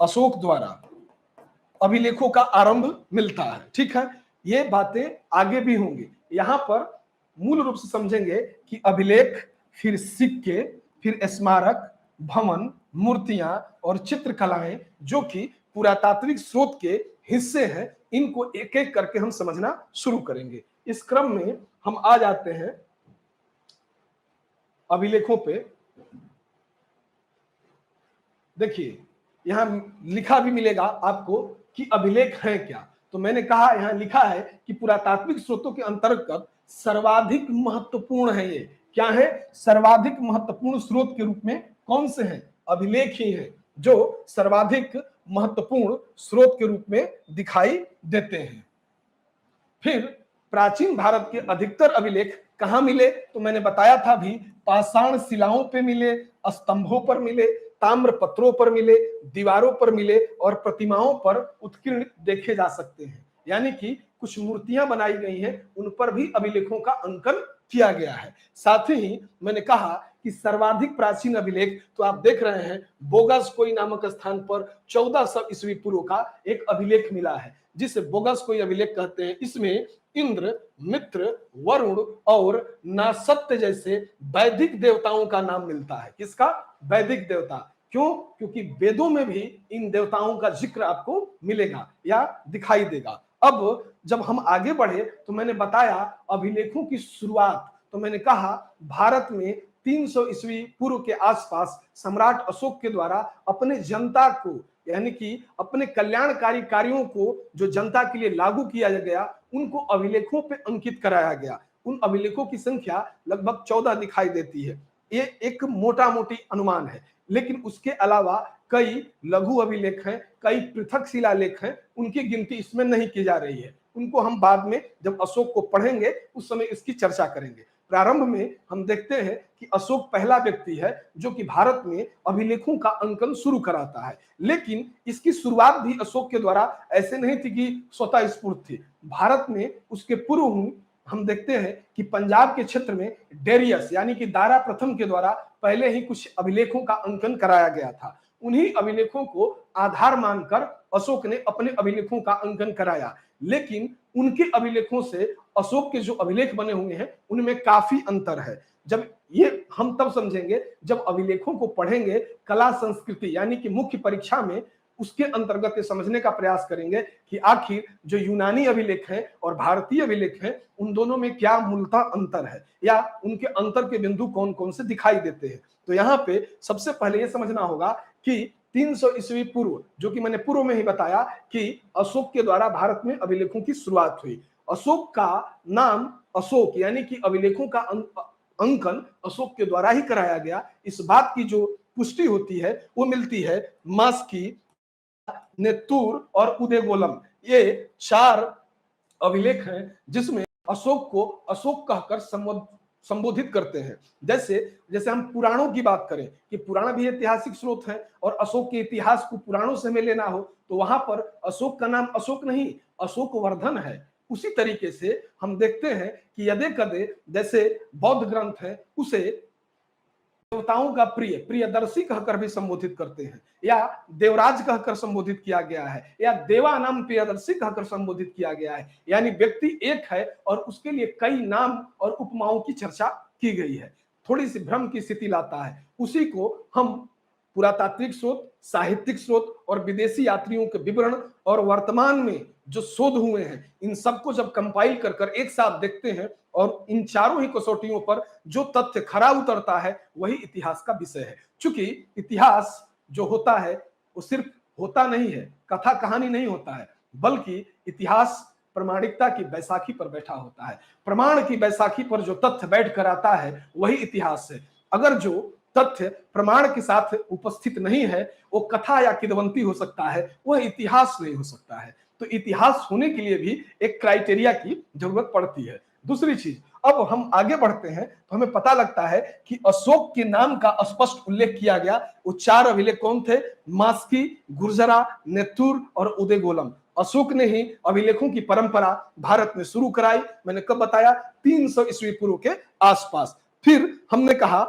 अशोक द्वारा अभिलेखों का आरंभ मिलता है। ठीक है, ये बातें आगे भी होंगी। यहां पर मूल रूप से समझेंगे कि अभिलेख, फिर सिक्के, फिर स्मारक, भवन, मूर्तियां और चित्रकलाएं जो कि पुरातात्विक स्रोत के हिस्से हैं, इनको एक एक करके हम समझना शुरू करेंगे। इस क्रम में हम आ जाते हैं अभिलेखों पे। देखिए, यहां लिखा भी मिलेगा आपको कि अभिलेख है क्या। तो मैंने कहा, यहां लिखा है कि पुरातात्विक स्रोतों के अंतर्गत सर्वाधिक महत्वपूर्ण है। ये क्या है? सर्वाधिक महत्वपूर्ण स्रोत के रूप में कौन से हैं? अभिलेख ही हैं, जो सर्वाधिक महत्वपूर्ण स्रोत के रूप में दिखाई देते हैं। फिर प्राचीन भारत के अधिकतर अभिलेख कहां मिले? तो मैंने बताया था भी, पाषाण शिलाओं पे मिले, स्तंभों पर मिले, ताम्र पत्रों पर मिले, दीवारों पर मिले और प्रतिमाओं पर उत्कीर्ण देखे जा सकते हैं। यानी कि कुछ मूर्तियां बनाई गई हैं, उन पर भी अभिलेखों का अंकन किया गया है। साथ ही मैंने कहा कि सर्वाधिक प्राचीन अभिलेख तो आप देख रहे हैं, बोगस नामक स्थान पर 1400 ईस्वी पूर्व का एक अभिलेख मिला है, जिसे बोगस अभिलेख कहते हैं। इसमें इंद्र, मित्र, वरुण और नासत्य जैसे वैदिक देवताओं का नाम मिलता है। किसका? वैदिक देवता। क्यों? क्योंकि वेदों में भी इन देवताओं का जिक्र आपको मिलेगा या दिखाई देगा। अब जब हम आगे बढ़े तो मैंने बताया अभिलेखों की शुरुआत, तो मैंने कहा भारत में 300 ईस्वी पूर्व के आसपास सम्राट अशोक के द्वारा अपने जनता को, यानी कि अपने कल्याणकारी कार्यों को जो जनता के लिए लागू किया गया, उनको अभिलेखों पे अंकित कराया गया। उन अभिलेखों की संख्या लगभग 14 दिखाई देती है। ये एक मोटा मोटी अनुमान है, लेकिन उसके अलावा कई लघु अभिलेख हैं, कई पृथक शिलालेख हैं, उनकी गिनती इसमें नहीं की जा रही है। उनको हम बाद में जब अशोक को पढ़ेंगे उस समय इसकी चर्चा करेंगे। प्रारंभ में हम देखते हैं कि अशोक पहला व्यक्ति है जो कि भारत में अभिलेखों का अंकन शुरू कराता है। लेकिन इसकी शुरुआत भी अशोक के द्वारा ऐसे नहीं थी कि स्वतः स्फूर्त थी। भारत में उसके पूर्व हम देखते हैं कि पंजाब के क्षेत्र में डेरियस यानी कि दारा प्रथम के द्वारा पहले ही कुछ अभिलेखों का अंकन कराया गया था। उन्हीं अभिलेखों को आधार मानकर अशोक ने अपने अभिलेखों का अंकन कराया। लेकिन उनके अभिलेखों से अशोक के जो अभिलेख बने हुए हैं उनमें काफी अंतर है। जब ये हम तब समझेंगे जब अभिलेखों को पढ़ेंगे, कला संस्कृति यानी कि मुख्य परीक्षा में उसके अंतर्गत ये समझने का प्रयास करेंगे कि आखिर जो यूनानी अभिलेख हैं और भारतीय अभिलेख हैं, उन दोनों में क्या मूलतः अंतर है या उनके अंतर के बिंदु कौन कौन से दिखाई देते हैं। तो यहाँ पे सबसे पहले ये समझना होगा कि 300 ईस्वी पूर्व, जो कि मैंने पूर्व में ही बताया कि अशोक के द्वारा भारत में अभिलेखों की शुरुआत हुई। अशोक का नाम अशोक यानी कि अभिलेखों का अंकन अशोक के द्वारा ही कराया गया। इस बात की जो पुष्टि होती है वो मिलती है मास्की, नेत्तूर और उदयगोलम, ये 4 अभिलेख हैं जिसमें अशोक को अशोक कहकर संबोधित करते हैं। जैसे जैसे हम पुराणों की बात करें कि पुराण भी ऐतिहासिक स्रोत है और अशोक के इतिहास को पुराणों से हमें लेना हो तो वहां पर अशोक का नाम अशोक नहीं, अशोक वर्धन है। उसी तरीके से हम देखते हैं कि यदे कदे जैसे बौद्ध ग्रंथ है उसे देवताओं का प्रिय, प्रियदर्शी कहकर भी संबोधित करते हैं, या देवराज कहकर संबोधित किया गया है, या देवानाम प्रियदर्शी कहकर संबोधित किया गया है। यानी व्यक्ति एक है और उसके लिए कई नाम और उपमाओं की चर्चा की गई है। थोड़ी सी भ्रम की स्थिति लाता है। उसी को हम पुरातात्विक स्रोत, साहित्यिक स्रोत और विदेशी यात्रियों के विवरण और वर्तमान में जो शोध हुए हैं, इन सबको जब कंपाइल कर कर एक साथ देखते हैं और इन चारों ही कसौटियों पर जो तथ्य खरा उतरता है वही इतिहास का विषय है। चूंकि इतिहास जो होता है वो सिर्फ होता नहीं है, कथा कहानी नहीं होता है, बल्कि इतिहास प्रमाणिकता की बैसाखी पर बैठा होता है। प्रमाण की बैसाखी पर जो तथ्य बैठ कर आता है वही इतिहास है। अगर जो तथ्य प्रमाण के साथ उपस्थित नहीं है वो कथा या किदवंती हो सकता है, वह इतिहास नहीं हो सकता है। तो इतिहास होने के लिए भी एक क्राइटेरिया की जरूरत पड़ती है। दूसरी चीज, अब हम आगे बढ़ते हैं तो हमें पता लगता है कि अशोक के नाम का स्पष्ट उल्लेख किया गया। वो चार अभिलेख कौन थे? मास्की, गुर्जरा, नेत्तुर और उदयगोलम। अशोक ने ही अभिलेखों की परंपरा भारत में शुरू कराई। मैंने कब बताया? 300 ईस्वी पूर्व के आसपास। फिर हमने कहा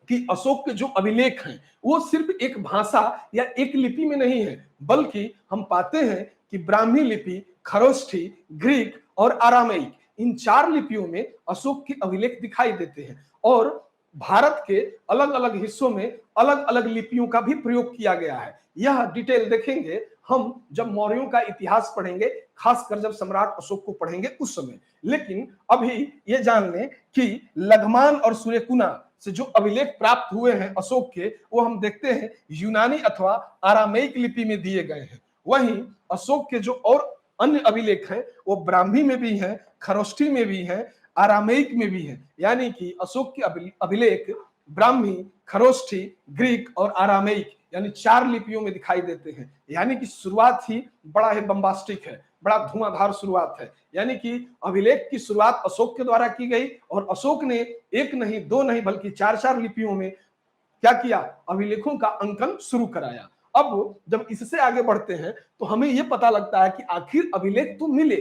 कि अशोक के जो अभिलेख हैं वो सिर्फ एक भाषा या एक लिपि में नहीं है, बल्कि हम पाते हैं कि ब्राह्मी लिपि, खरोष्ठी, ग्रीक और आरामीक, इन चार लिपियों में अशोक के अभिलेख दिखाई देते हैं। और भारत के अलग अलग हिस्सों में अलग अलग लिपियों का भी प्रयोग किया गया है। यह डिटेल देखेंगे हम जब मौर्यों का इतिहास पढ़ेंगे, खासकर जब सम्राट अशोक को पढ़ेंगे उस समय। लेकिन अभी ये जान लें कि लघमान और सूर्यकुना से जो अभिलेख प्राप्त हुए हैं अशोक के, वो हम देखते हैं यूनानी अथवा आरामीक लिपि में दिए गए हैं। वहीं अशोक के जो और अन्य अभिलेख हैं वो ब्राह्मी में भी हैं, खरोष्ठी में भी हैं, आरामीक में भी हैं। यानी कि अशोक के अभिलेख ब्राह्मी, खरोष्ठी, ग्रीक और आरामीक यानी चार लिपियों में दिखाई देते हैं। यानी कि शुरुआत ही बड़ा ही बम्बास्टिक है, बड़ा धुआंधार शुरुआत है। यानी कि अभिलेख की शुरुआत अशोक के द्वारा की गई और अशोक ने एक नहीं, दो नहीं, बल्कि चार चार लिपियों में क्या किया? अभिलेखों का अंकन शुरू कराया। अब जब इससे आगे बढ़ते हैं तो हमें यह पता लगता है कि आखिर अभिलेख तो मिले,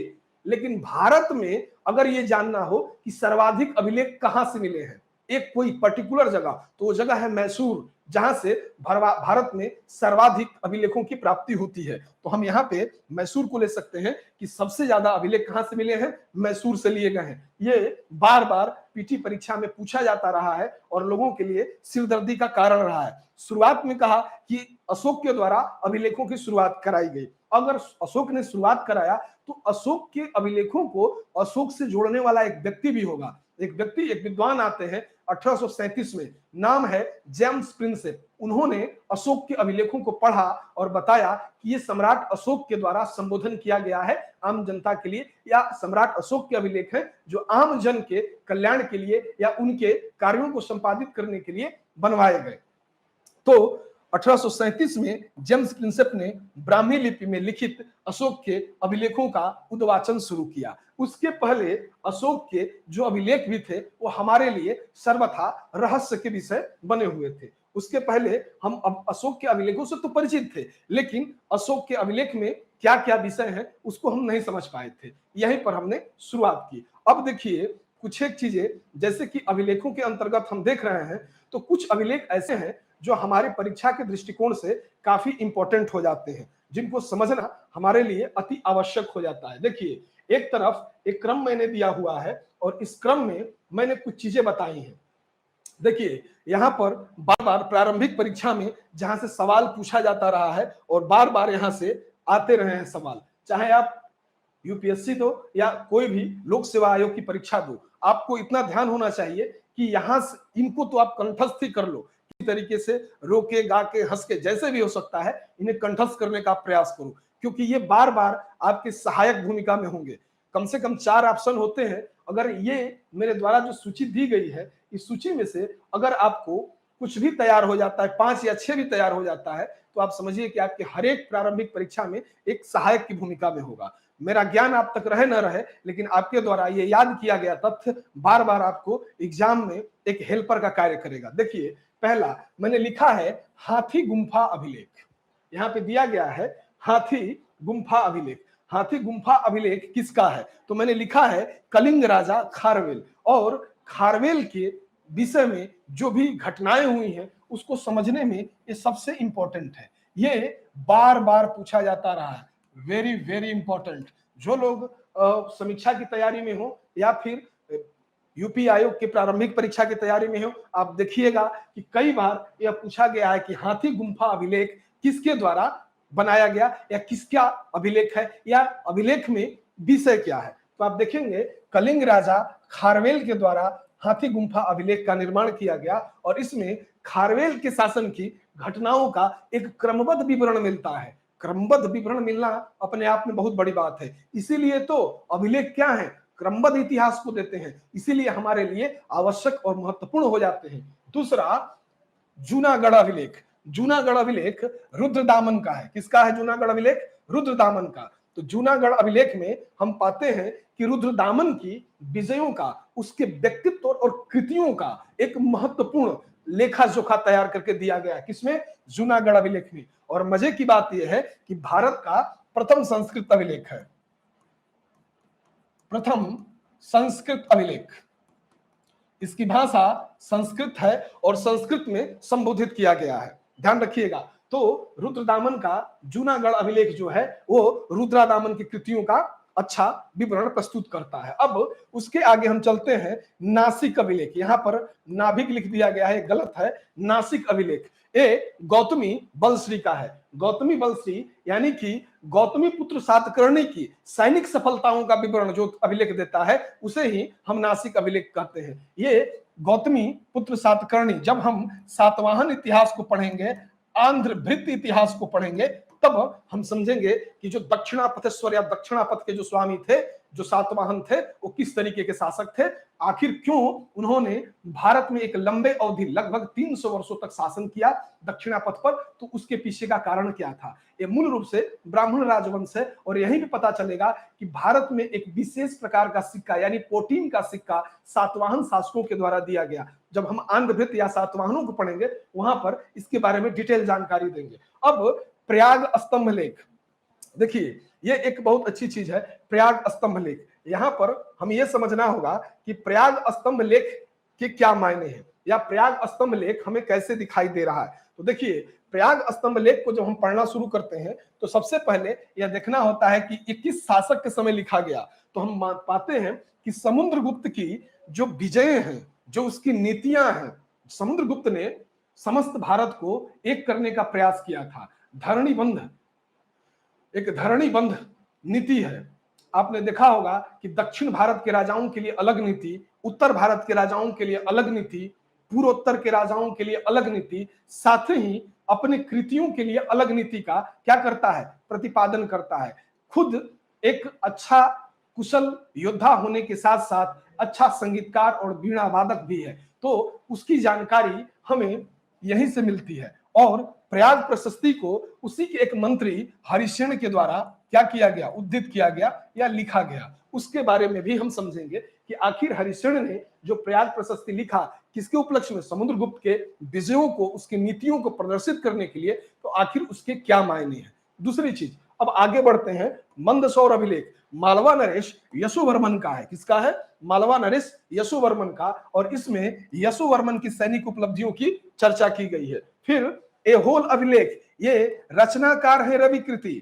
लेकिन भारत में अगर यह जानना हो कि सर्वाधिक अभिलेख कहां से मिले हैं, एक कोई पर्टिकुलर जगह, तो वो जगह है मैसूर, जहां से भारत में सर्वाधिक अभिलेखों की प्राप्ति होती है। तो हम यहाँ पे मैसूर को ले सकते हैं कि सबसे ज्यादा अभिलेख कहां से मिले हैं? मैसूर से लिए गए हैं। ये बार बार पीटी परीक्षा में पूछा जाता रहा है और लोगों के लिए सिरदर्दी का कारण रहा है। शुरुआत में कहा कि अशोक के द्वारा अभिलेखों की शुरुआत कराई गई। अगर अशोक ने शुरुआत कराया तो अशोक के अभिलेखों को अशोक से जोड़ने वाला एक व्यक्ति भी होगा। एक व्यक्ति, एक विद्वान आते हैं 1837 में, नाम है जेम्स प्रिंसेप। उन्होंने अशोक के अभिलेखों को पढ़ा और बताया कि ये सम्राट अशोक के द्वारा संबोधन किया गया है आम जनता के लिए, या सम्राट अशोक के अभिलेख हैं जो आम जन के कल्याण के लिए या उनके कार्यों को संपादित करने के लिए बनवाए गए। तो 1837 में जेम्स प्रिंसेप ने ब्राह्मी लिपि में लिखित अशोक के अभिलेखों का उद्वाचन शुरू किया। उसके पहले अशोक के जो अभिलेख भी थे वो हमारे लिए सर्वथा रहस्य के विषय बने हुए थे। उसके पहले हम अब अशोक के अभिलेखों से तो परिचित थे, लेकिन अशोक के अभिलेख में क्या क्या विषय है उसको हम नहीं समझ पाए थे। यहीं पर हमने शुरुआत की। अब देखिए कुछ एक चीजें, जैसे कि अभिलेखों के अंतर्गत हम देख रहे हैं तो कुछ अभिलेख ऐसे हैं जो हमारे परीक्षा के दृष्टिकोण से काफी इंपॉर्टेंट हो जाते हैं, जिनको समझना हमारे लिए अति आवश्यक हो जाता है। देखिए, एक तरफ एक क्रम मैंने दिया हुआ है और इस क्रम में मैंने कुछ चीजें बताई हैं। देखिए, यहाँ पर बार बार प्रारंभिक परीक्षा में जहां से सवाल पूछा जाता रहा है और बार बार यहाँ से आते रहे हैं सवाल, चाहे आप यूपीएससी दो या कोई भी लोक सेवा आयोग की परीक्षा दो, आपको इतना ध्यान होना चाहिए कि यहाँ से इनको तो आप कंठस्थ ही कर लो, किसी तरीके से रोके गा के हंस के जैसे भी हो सकता है इन्हें कंठस्थ करने का प्रयास करो, क्योंकि ये बार बार आपके सहायक भूमिका में होंगे। कम से कम 4 ऑप्शन होते हैं। अगर ये मेरे द्वारा जो सूची दी गई है, इस सूची में से अगर आपको कुछ भी तैयार हो जाता है, 5 या 6 भी तैयार हो जाता है, तो आप समझिए कि आपके हर एक प्रारंभिक परीक्षा में एक सहायक की भूमिका में होगा। मेरा ज्ञान आप तक रहे न रहे, लेकिन आपके द्वारा ये याद किया गया तथ्य बार बार आपको एग्जाम में एक हेल्पर का कार्य करेगा। देखिए, पहला मैंने लिखा है हाथी गुम्फा अभिलेख। यहाँ पे दिया गया है हाथी गुम्फा अभिलेख। हाथी गुम्फा अभिलेख किसका है? तो मैंने लिखा है कलिंग राजा खारवेल। और खारवेल के विषय में जो भी घटनाएं हुई हैं उसको समझने में ये सबसे इंपॉर्टेंट है। ये बार बार पूछा जाता रहा है, वेरी वेरी इंपॉर्टेंट। जो लोग समीक्षा की तैयारी में हो या फिर यूपी आयोग के प्रारंभिक परीक्षा की तैयारी में हो, आप देखिएगा कि कई बार यह पूछा गया है कि हाथी गुम्फा अभिलेख किसके द्वारा बनाया गया या किसका अभिलेख है या अभिलेख में विषय क्या है। तो आप देखेंगे कलिंग राजा खारवेल के द्वारा हाथी गुम्फा अभिलेख का निर्माण किया गया और इसमें खारवेल के शासन की घटनाओं का एक क्रमबद्ध विवरण मिलता है। क्रमबद्ध विवरण मिलना अपने आप में बहुत बड़ी बात है, इसीलिए तो अभिलेख क्या है, क्रमबद्ध इतिहास को देते हैं, इसीलिए हमारे लिए आवश्यक और महत्वपूर्ण हो जाते हैं। दूसरा, जूनागढ़ अभिलेख। जूनागढ़ अभिलेख रुद्रदामन का है। किसका है जूनागढ़ अभिलेख? रुद्रदामन का। तो जूनागढ़ अभिलेख में हम पाते हैं कि रुद्रदामन की विजयों का, उसके व्यक्तित्व और कृतियों का एक महत्वपूर्ण लेखा जोखा तैयार करके दिया गया है। किसमें? जूनागढ़ अभिलेख में। और मजे की बात यह है कि भारत का प्रथम संस्कृत अभिलेख है, प्रथम संस्कृत अभिलेख। इसकी भाषा संस्कृत है और संस्कृत में संबोधित किया गया है, ध्यान रखिएगा। तो रुद्रदामन का जूनागढ़ अभिलेख जो है वो रुद्रदामन की कृतियों का अच्छा विवरण प्रस्तुत करता है। अब उसके आगे हम चलते हैं, नासिक अभिलेख। यहां पर नाभिक लिख दिया गया है, गलत है, नासिक अभिलेख। ये गौतमी बलश्री का है। गौतमी बलश्री यानी कि गौतमी पुत्र सातकर्णी की सैनिक सफलताओं का विवरण जो अभिलेख देता है उसे ही हम नासिक अभिलेख कहते हैं। ये गौतमी पुत्र सातकर्णी, जब हम सातवाहन इतिहास को पढ़ेंगे, आंध्र भृत्य इतिहास को पढ़ेंगे, तब हम समझेंगे कि जो दक्षिणापथेश्वर या दक्षिणापथ के जो स्वामी थे, जो सातवाहन थे, वो किस तरीके के शासक थे, आखिर क्यों उन्होंने भारत में एक लंबे अवधि लगभग 300 वर्षों तक शासन किया दक्षिणापथ पर, तो उसके पीछे का कारण क्या था। ये मूल रूप से ब्राह्मण राजवंश है और यहीं पे पता चलेगा कि भारत में एक विशेष प्रकार का सिक्का यानी पोटीन का सिक्का सातवाहन शासकों के द्वारा दिया गया। जब हम आंध्रभृत्य या सातवाहनों को पढ़ेंगे वहां पर इसके बारे में डिटेल जानकारी देंगे। अब प्रयाग स्तंभ लेख देखिए, ये एक बहुत अच्छी चीज है, प्रयाग स्तंभ लेख। यहां पर हम ये समझना होगा कि प्रयाग स्तंभ लेख के क्या मायने हैं या प्रयाग स्तंभ लेख हमें कैसे दिखाई दे रहा है। तो देखिए, प्रयाग स्तंभ लेख को जब हम पढ़ना शुरू करते हैं तो सबसे पहले यह देखना होता है कि ये किस शासक के समय लिखा गया। तो हम पाते हैं कि समुद्रगुप्त की जो विजय हैं, जो उसकी नीतियां हैं, समुद्रगुप्त ने समस्त भारत को एक करने का प्रयास किया था। धरणी बंध, एक धरणी बंध नीति है। आपने देखा होगा कि दक्षिण भारत के राजाओं के लिए अलग नीति, उत्तर भारत के राजाओं के लिए अलग नीति, पूर्वोत्तर के राजाओं के लिए अलग नीति, साथ ही अपने कृतियों के लिए अलग नीति का क्या करता है, प्रतिपादन करता है। खुद एक अच्छा कुशल योद्धा होने के साथ साथ अच्छा संगीतकार और वीणा वादक भी है, तो उसकी जानकारी हमें यहीं से मिलती है। और प्रयाग प्रशस्ति को उसी के एक मंत्री हरिसेन के द्वारा क्या किया गया, उद्धृत किया गया या लिखा गया। उसके बारे में भी हम समझेंगे कि आखिर हरिसेन ने जो प्रयाग प्रशस्ति लिखा किसके उपलक्ष्य में, समुद्रगुप्त के विजयों को, उसकी नीतियों को प्रदर्शित करने के लिए, तो आखिर उसके क्या मायने हैं। दूसरी चीज, अब आगे बढ़ते हैं, मंदसौर अभिलेख मालवा नरेश यशोवर्मन का है। किसका है? मालवा नरेश यशोवर्मन का। और इसमें यशोवर्मन की सैनिक उपलब्धियों की चर्चा की गई है। फिर एहोल अभिलेख, ये रचनाकार है रविकृति,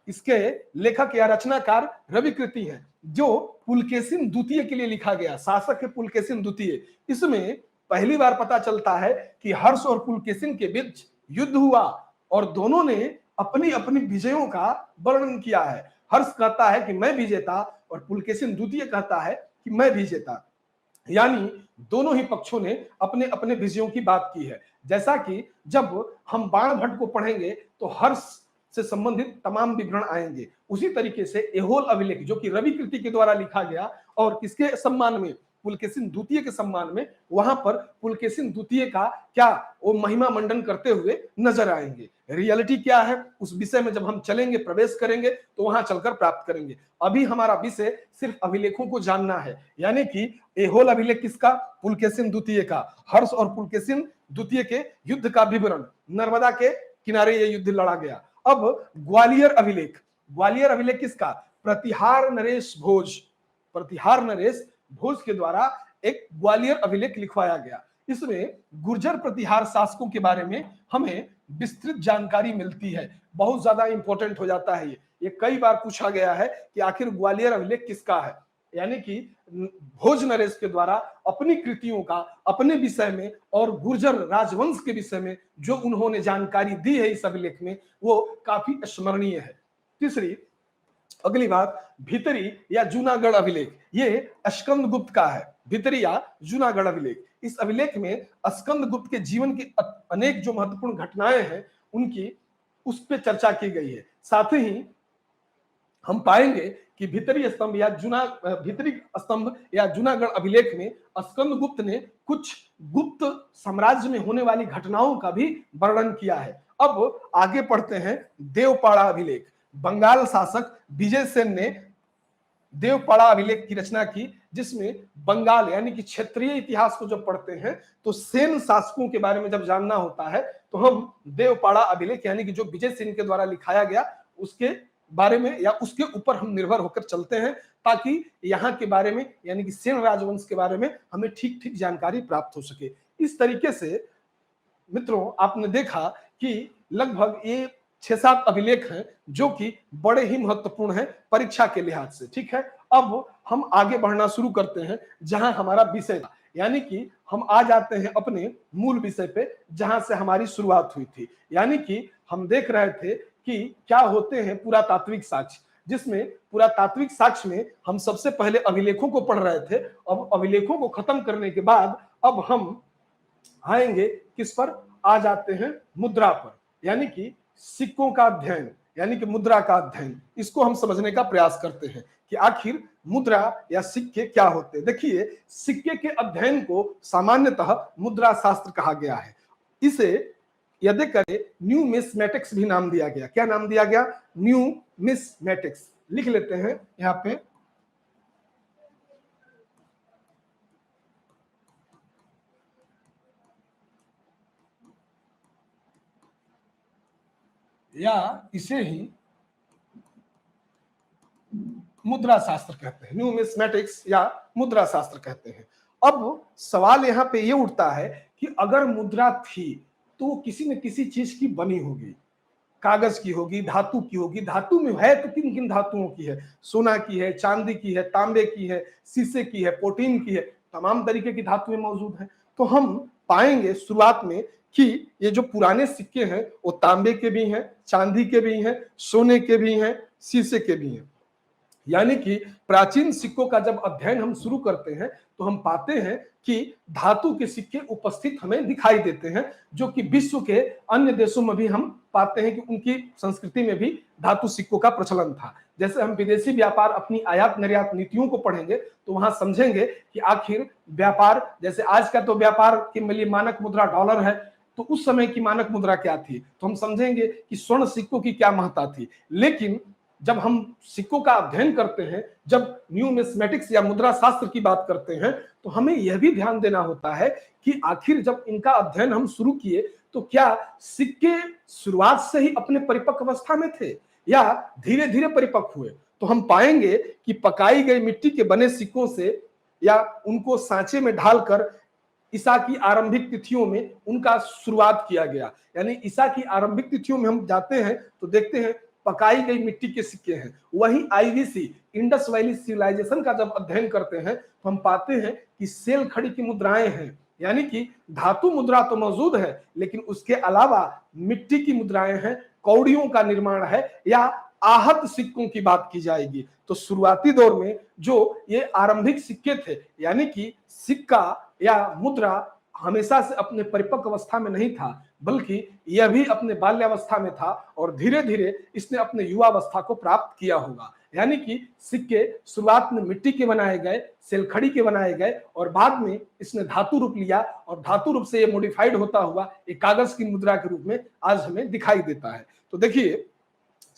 इसके लेखक या रचनाकार रविकृति है, जो पुलकेशिन द्वितीय के लिए लिखा गया, शासक है पुलकेशिन द्वितीय। इसमें पहली बार पता चलता है कि हर्ष और पुलकेशिन के बीच युद्ध हुआ और दोनों ने अपनी अपनी विजयों का वर्णन किया है। हर्ष कहता है कि मैं विजेता और पुलकेशिन द्वितीय कहता है कि मैं विजेता, यानी दोनों ही पक्षों ने अपने अपने विजयों की बात की है। जैसा कि जब हम बाण भट्ट को पढ़ेंगे तो हर्ष से संबंधित तमाम विवरण आएंगे, उसी तरीके से एहोल अभिलेख जो कि रविकृति के द्वारा लिखा गया और किसके सम्मान में, पुलकेशिन द्वितीय के सम्मान में, वहां पर पुलकेशिन द्वितीय का क्या वो महिमा मंडन करते हुए नजर आएंगे। रियलिटी क्या है उस विषय में जब हम चलेंगे, प्रवेश करेंगे, तो वहां चलकर प्राप्त करेंगे। अभी हमारा विषय सिर्फ अभिलेखों को जानना है, यानी कि एहोल अभिलेख किसका, पुलकेशिन द्वितीय का। हर्ष और पुलकेशिन द्वितीय के युद्ध का विवरण, नर्मदा के किनारे ये युद्ध लड़ा गया। अब ग्वालियर अभिलेख, ग्वालियर अभिलेख किसका, प्रतिहार नरेश भोज, प्रतिहार नरेश भोज के द्वारा एक ग्वालियर अभिलेख लिखवाया गया। इसमें गुर्जर प्रतिहार शासकों के बारे में हमें विस्तृत जानकारी मिलती है। बहुत ज्यादा इंपॉर्टेंट हो जाता है ये कई बार पूछा गया है कि आखिर ग्वालियर अभिलेख किसका है, यानी कि भोज नरेश के द्वारा अपनी कृतियों का, अपने विषय में और गुर्जर राजवंश के विषय में जो उन्होंने जानकारी दी है इस अभिलेख में, वो काफी स्मरणीय है। तीसरी अगली बात, भितरी या जूनागढ़ अभिलेख, ये स्कंद गुप्त का है। भितरी या जूनागढ़ अभिलेख, इस अभिलेख में स्कंद गुप्त के जीवन की अनेक जो महत्वपूर्ण घटनाएं हैं उनकी उस पर चर्चा की गई है। साथ ही हम पाएंगे कि भितरी स्तंभ या जूनागढ़ अभिलेख में स्कंद गुप्त ने कुछ गुप्त साम्राज्य में होने वाली घटनाओं का भी वर्णन किया है। अब आगे पढ़ते हैं, देवपाड़ा अभिलेख। बंगाल शासक विजय सेन ने देवपाड़ा अभिलेख की रचना की, जिसमें बंगाल यानी कि क्षेत्रीय इतिहास को जब पढ़ते हैं तो सेन शासकों के बारे में जब जानना होता है तो हम देवपाड़ा अभिलेख यानी कि जो विजय सेन के द्वारा लिखाया गया उसके बारे में या उसके ऊपर हम निर्भर होकर चलते हैं, ताकि यहाँ के बारे में यानी कि सेन राजवंश के बारे में हमें ठीक ठीक जानकारी प्राप्त हो सके। इस तरीके से मित्रों आपने देखा कि लगभग ये 6-7 अभिलेख हैं जो कि बड़े ही महत्वपूर्ण हैं परीक्षा के लिहाज से। ठीक है, अब हम आगे बढ़ना शुरू करते हैं जहां हमारा विषय था, यानी कि हम आ जाते हैं अपने मूल विषय पे जहां से हमारी शुरुआत हुई थी। यानी कि हम देख रहे थे कि क्या होते हैं पुरातात्विक साक्ष्य, जिसमें पुरातात्विक साक्ष्य में हम सबसे पहले अभिलेखों को पढ़ रहे थे। अब अभिलेखों को खत्म करने के बाद अब हम आएंगे किस पर, आ जाते हैं मुद्रा पर, यानी कि सिक्कों का अध्ययन, यानी कि मुद्रा का अध्ययन। इसको हम समझने का प्रयास करते हैं कि आखिर मुद्रा या सिक्के क्या होते हैं। देखिए, सिक्के के अध्ययन को सामान्यतः मुद्रा शास्त्र कहा गया है। इसे यदि करें न्यूमिस्मेटिक्स भी नाम दिया गया। क्या नाम दिया गया? न्यूमिस्मेटिक्स। लिख लेते हैं यहां पे, या इसे ही मुद्रा शास्त्र कहते हैं। न्यूमिस्मेटिक्स या मुद्रा शास्त्र कहते हैं। अब सवाल यहां पे ये उठता है कि अगर मुद्रा थी तो किसी न किसी चीज की बनी होगी, कागज की होगी, धातु की होगी। धातु में है तो किन किन धातुओं की है? सोना की है, चांदी की है, तांबे की है, शीशे की है, प्रोटीन की है, तमाम तरीके की धातुएं मौजूद हैं। तो हम पाएंगे शुरुआत में कि ये जो पुराने सिक्के हैं वो तांबे के भी हैं, चांदी के भी हैं, सोने के भी हैं, शीशे के भी हैं। यानी कि प्राचीन सिक्कों का जब अध्ययन हम शुरू करते हैं तो हम पाते हैं कि धातु के सिक्के उपस्थित हमें दिखाई देते हैं, जो कि विश्व के अन्य देशों में भी हम पाते हैं कि उनकी संस्कृति में भी धातु सिक्कों का प्रचलन था। जैसे हम विदेशी व्यापार अपनी आयात निर्यात नीतियों को पढ़ेंगे तो वहां समझेंगे कि आखिर व्यापार, जैसे आज का तो व्यापार के लिए मानक मुद्रा डॉलर है, तो उस समय की मानक मुद्रा क्या थी, तो हम समझेंगे कि स्वर्ण सिक्कों की क्या महत्ता थी। लेकिन जब हम सिक्कों का अध्ययन करते हैं, जब न्यूमिस्मेटिक्स या मुद्रा शास्त्र की बात करते हैं, तो हमें यह भी ध्यान देना होता है कि आखिर जब इनका अध्ययन हम शुरू किए तो क्या सिक्के शुरुआत से ही अपने परिपक्व अवस्था में थे या धीरे धीरे परिपक्व हुए। तो हम पाएंगे कि पकाई गई मिट्टी के बने सिक्कों से या उनको सांचे में ढालकर ईसा की आरंभिक तिथियों में उनका शुरुआत किया गया। यानी ईसा की आरंभिक तिथियों में हम जाते हैं तो देखते हैं पकाई गई मिट्टी के सिक्के हैं। वहीं आईवीसी इंडस वैली सिविलाइजेशन का जब अध्ययन करते हैं तो हम पाते हैं कि सेल खड़ी की मुद्राएं हैं, यानी कि धातु मुद्रा तो मौजूद है लेकिन उसके अलावा मिट्टी की मुद्राएं हैं, कौड़ियों का निर्माण है या आहत सिक्कों की बात की जाएगी। तो शुरुआती दौर में जो ये आरंभिक सिक्के थे, यानी कि सिक्का या मुद्रा हमेशा से अपने परिपक्व अवस्था में नहीं था, बल्कि यह भी अपने बाल्यावस्था में था और धीरे धीरे इसने अपने युवावस्था को प्राप्त किया होगा। यानी कि सिक्के शुरुआत में मिट्टी के बनाए गए, सेलखड़ी के बनाए गए और बाद में इसने धातु रूप लिया और धातु रूप से ये मॉडिफाइड होता हुआ एक कागज की मुद्रा के रूप में आज हमें दिखाई देता है। तो देखिए,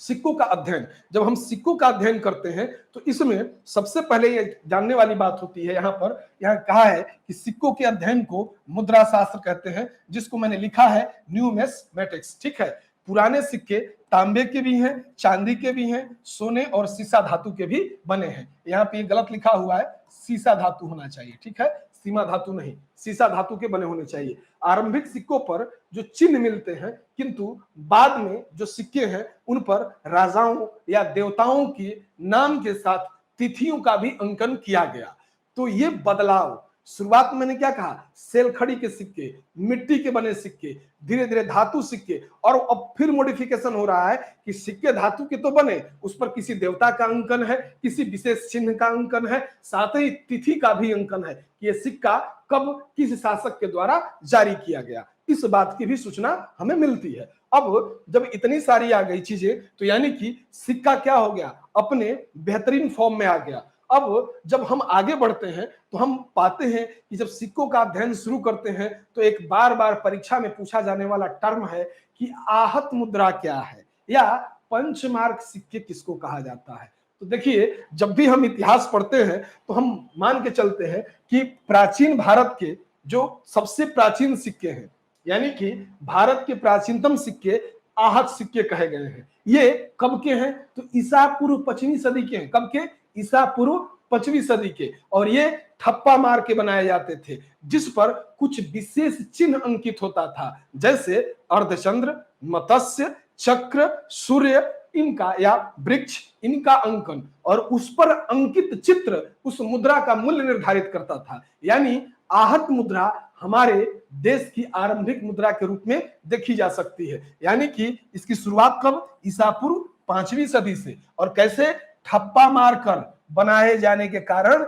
सिक्कों का अध्ययन, जब हम सिक्कों का अध्ययन करते हैं तो इसमें सबसे पहले ये जानने वाली बात होती है, यहाँ कहा है कि सिक्कों के अध्ययन को मुद्रा शास्त्र कहते हैं, जिसको मैंने लिखा है न्यूमिस्मेटिक्स। ठीक है, पुराने सिक्के तांबे के भी हैं, चांदी के भी हैं, सोने और सीसा धातु के भी बने हैं। यहाँ पे गलत लिखा हुआ है, सीसा धातु होना चाहिए। ठीक है, सीमा धातु नहीं, सीसा धातु के बने होने चाहिए। आरंभिक सिक्कों पर जो चिन्ह मिलते हैं, किंतु बाद में जो सिक्के हैं उन पर राजाओं या देवताओं के नाम के साथ तिथियों का भी अंकन किया गया। तो ये बदलाव, शुरुआत में मैंने क्या कहा, सेलखड़ी के सिक्के, मिट्टी के बने सिक्के, धीरे धीरे धातु सिक्के, और अब फिर मॉडिफिकेशन हो रहा है कि सिक्के धातु के तो बने, उस पर किसी देवता का अंकन है, किसी विशेष चिन्ह का अंकन है, साथ ही तिथि का भी अंकन है कि यह सिक्का कब किस शासक के द्वारा जारी किया गया, इस बात की भी सूचना हमें मिलती है। अब जब इतनी सारी आ गई चीजें, तो यानी कि सिक्का क्या हो गया, अपने बेहतरीन फॉर्म में आ गया। अब जब हम आगे बढ़ते हैं तो हम पाते हैं कि जब सिक्कों का अध्ययन शुरू करते हैं तो एक बार बार परीक्षा में पूछा जाने वाला टर्म है कि आहत मुद्रा क्या है, या पंचमार्क सिक्के किसको कहा जाता है। तो देखिए, जब भी हम इतिहास पढ़ते हैं तो हम मान के चलते हैं कि प्राचीन भारत के जो सबसे प्राचीन सिक्के हैं, यानी कि भारत के प्राचीनतम सिक्के आहत सिक्के कहे गए हैं। ये कब के हैं, तो ईसा पूर्व 5वीं सदी के हैं। कब के, ईसा पूर्व 5वीं सदी के। और ये ठप्पा मार के बनाए जाते थे, जिस पर कुछ विशेष चिन्ह अंकित होता था, जैसे अर्धचंद्र, मत्स्य, चक्र, सूर्य इनका या वृक्ष इनका अंकन, और उस पर अंकित चित्र उस मुद्रा का मूल्य निर्धारित करता था। यानी आहत मुद्रा हमारे देश की आरंभिक मुद्रा के रूप में देखी जा सकती है। यानी कि इसकी शुरुआत कब, ईसा पूर्व 5वीं सदी से, और कैसे, ठप्पा मारकर बनाए जाने के कारण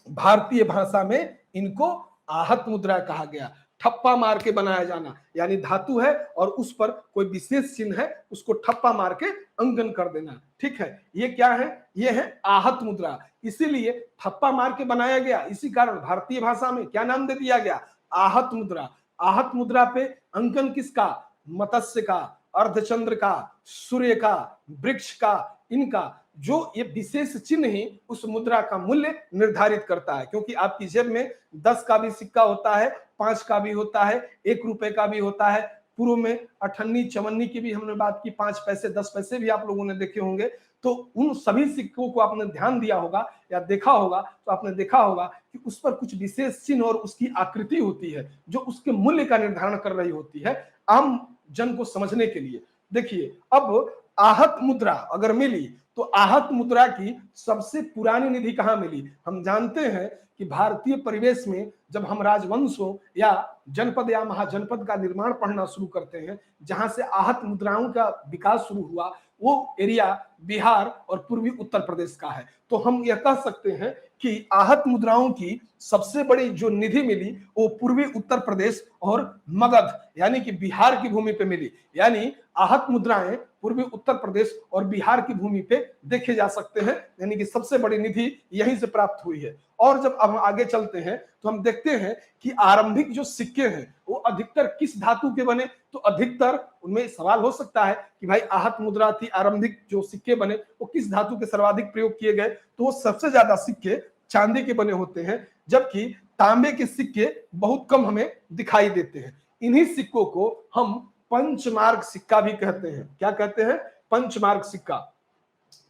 भारतीय भाषा में इनको आहत मुद्रा कहा गया। ठप्पा मार के बनाया जाना, यानी धातु है और उस पर कोई विशेष चिन्ह है, उसको ठप्पा मार के अंकन कर देना। ठीक है, ये क्या है, ये है आहत मुद्रा। इसीलिए ठप्पा मार के बनाया गया, इसी कारण भारतीय भाषा में क्या नाम दे दिया गया, आहत मुद्रा। आहत मुद्रा पे अंकन किसका, मत्स्य का, अर्धचंद्र का, सूर्य का, वृक्ष का, इनका जो ये विशेष चिन्ह ही उस मुद्रा का मूल्य निर्धारित करता है। क्योंकि आपकी जेब में 10 का भी सिक्का होता है, 5 का भी होता है, 1 रुपए का भी होता है, पूर्व में अठन्नी चवन्नी की भी हमने बात की, 5 पैसे 10 पैसे भी आप लोगों ने देखे होंगे। तो उन सभी सिक्कों को आपने ध्यान दिया होगा या देखा होगा, तो आपने देखा होगा कि उस पर कुछ विशेष चिन्ह और उसकी आकृति होती है जो उसके मूल्य का निर्धारण कर रही होती है आम जन को समझने के लिए। देखिए, अब आहत मुद्रा अगर मिली तो आहत मुद्रा की सबसे पुरानी निधि कहां मिली। हम जानते हैं कि भारतीय परिवेश में जब हम राजवंशों या जनपद या महाजनपद का निर्माण पढ़ना शुरू करते हैं, जहां से आहत मुद्राओं का विकास शुरू हुआ, वो एरिया बिहार और पूर्वी उत्तर प्रदेश का है। तो हम यह कह सकते हैं कि आहत मुद्राओं की सबसे बड़ी जो निधि मिली वो पूर्वी उत्तर प्रदेश और मगध यानी कि बिहार की भूमि पे मिली। यानी आहत मुद्राएं पूर्वी उत्तर प्रदेश और बिहार की भूमि पे देखे जा सकते हैं, यानी कि सबसे बड़ी निधि यहीं से प्राप्त हुई है। और जब हम आगे चलते हैं तो हम देखते हैं कि आरंभिक जो सिक्के हैं वो अधिकतर किस धातु के बने, तो अधिकतर उनमें सवाल हो सकता है कि भाई आहत मुद्रा थी, आरंभिक जो सिक्के बने वो किस धातु के सर्वाधिक प्रयोग किए गए, तो वो सबसे ज्यादा सिक्के चांदी के बने होते हैं, जबकि तांबे के सिक्के बहुत कम हमें दिखाई देते हैं। इन्हीं सिक्कों को हम पंचमार्क सिक्का भी कहते हैं। क्या कहते हैं, पंचमार्क सिक्का।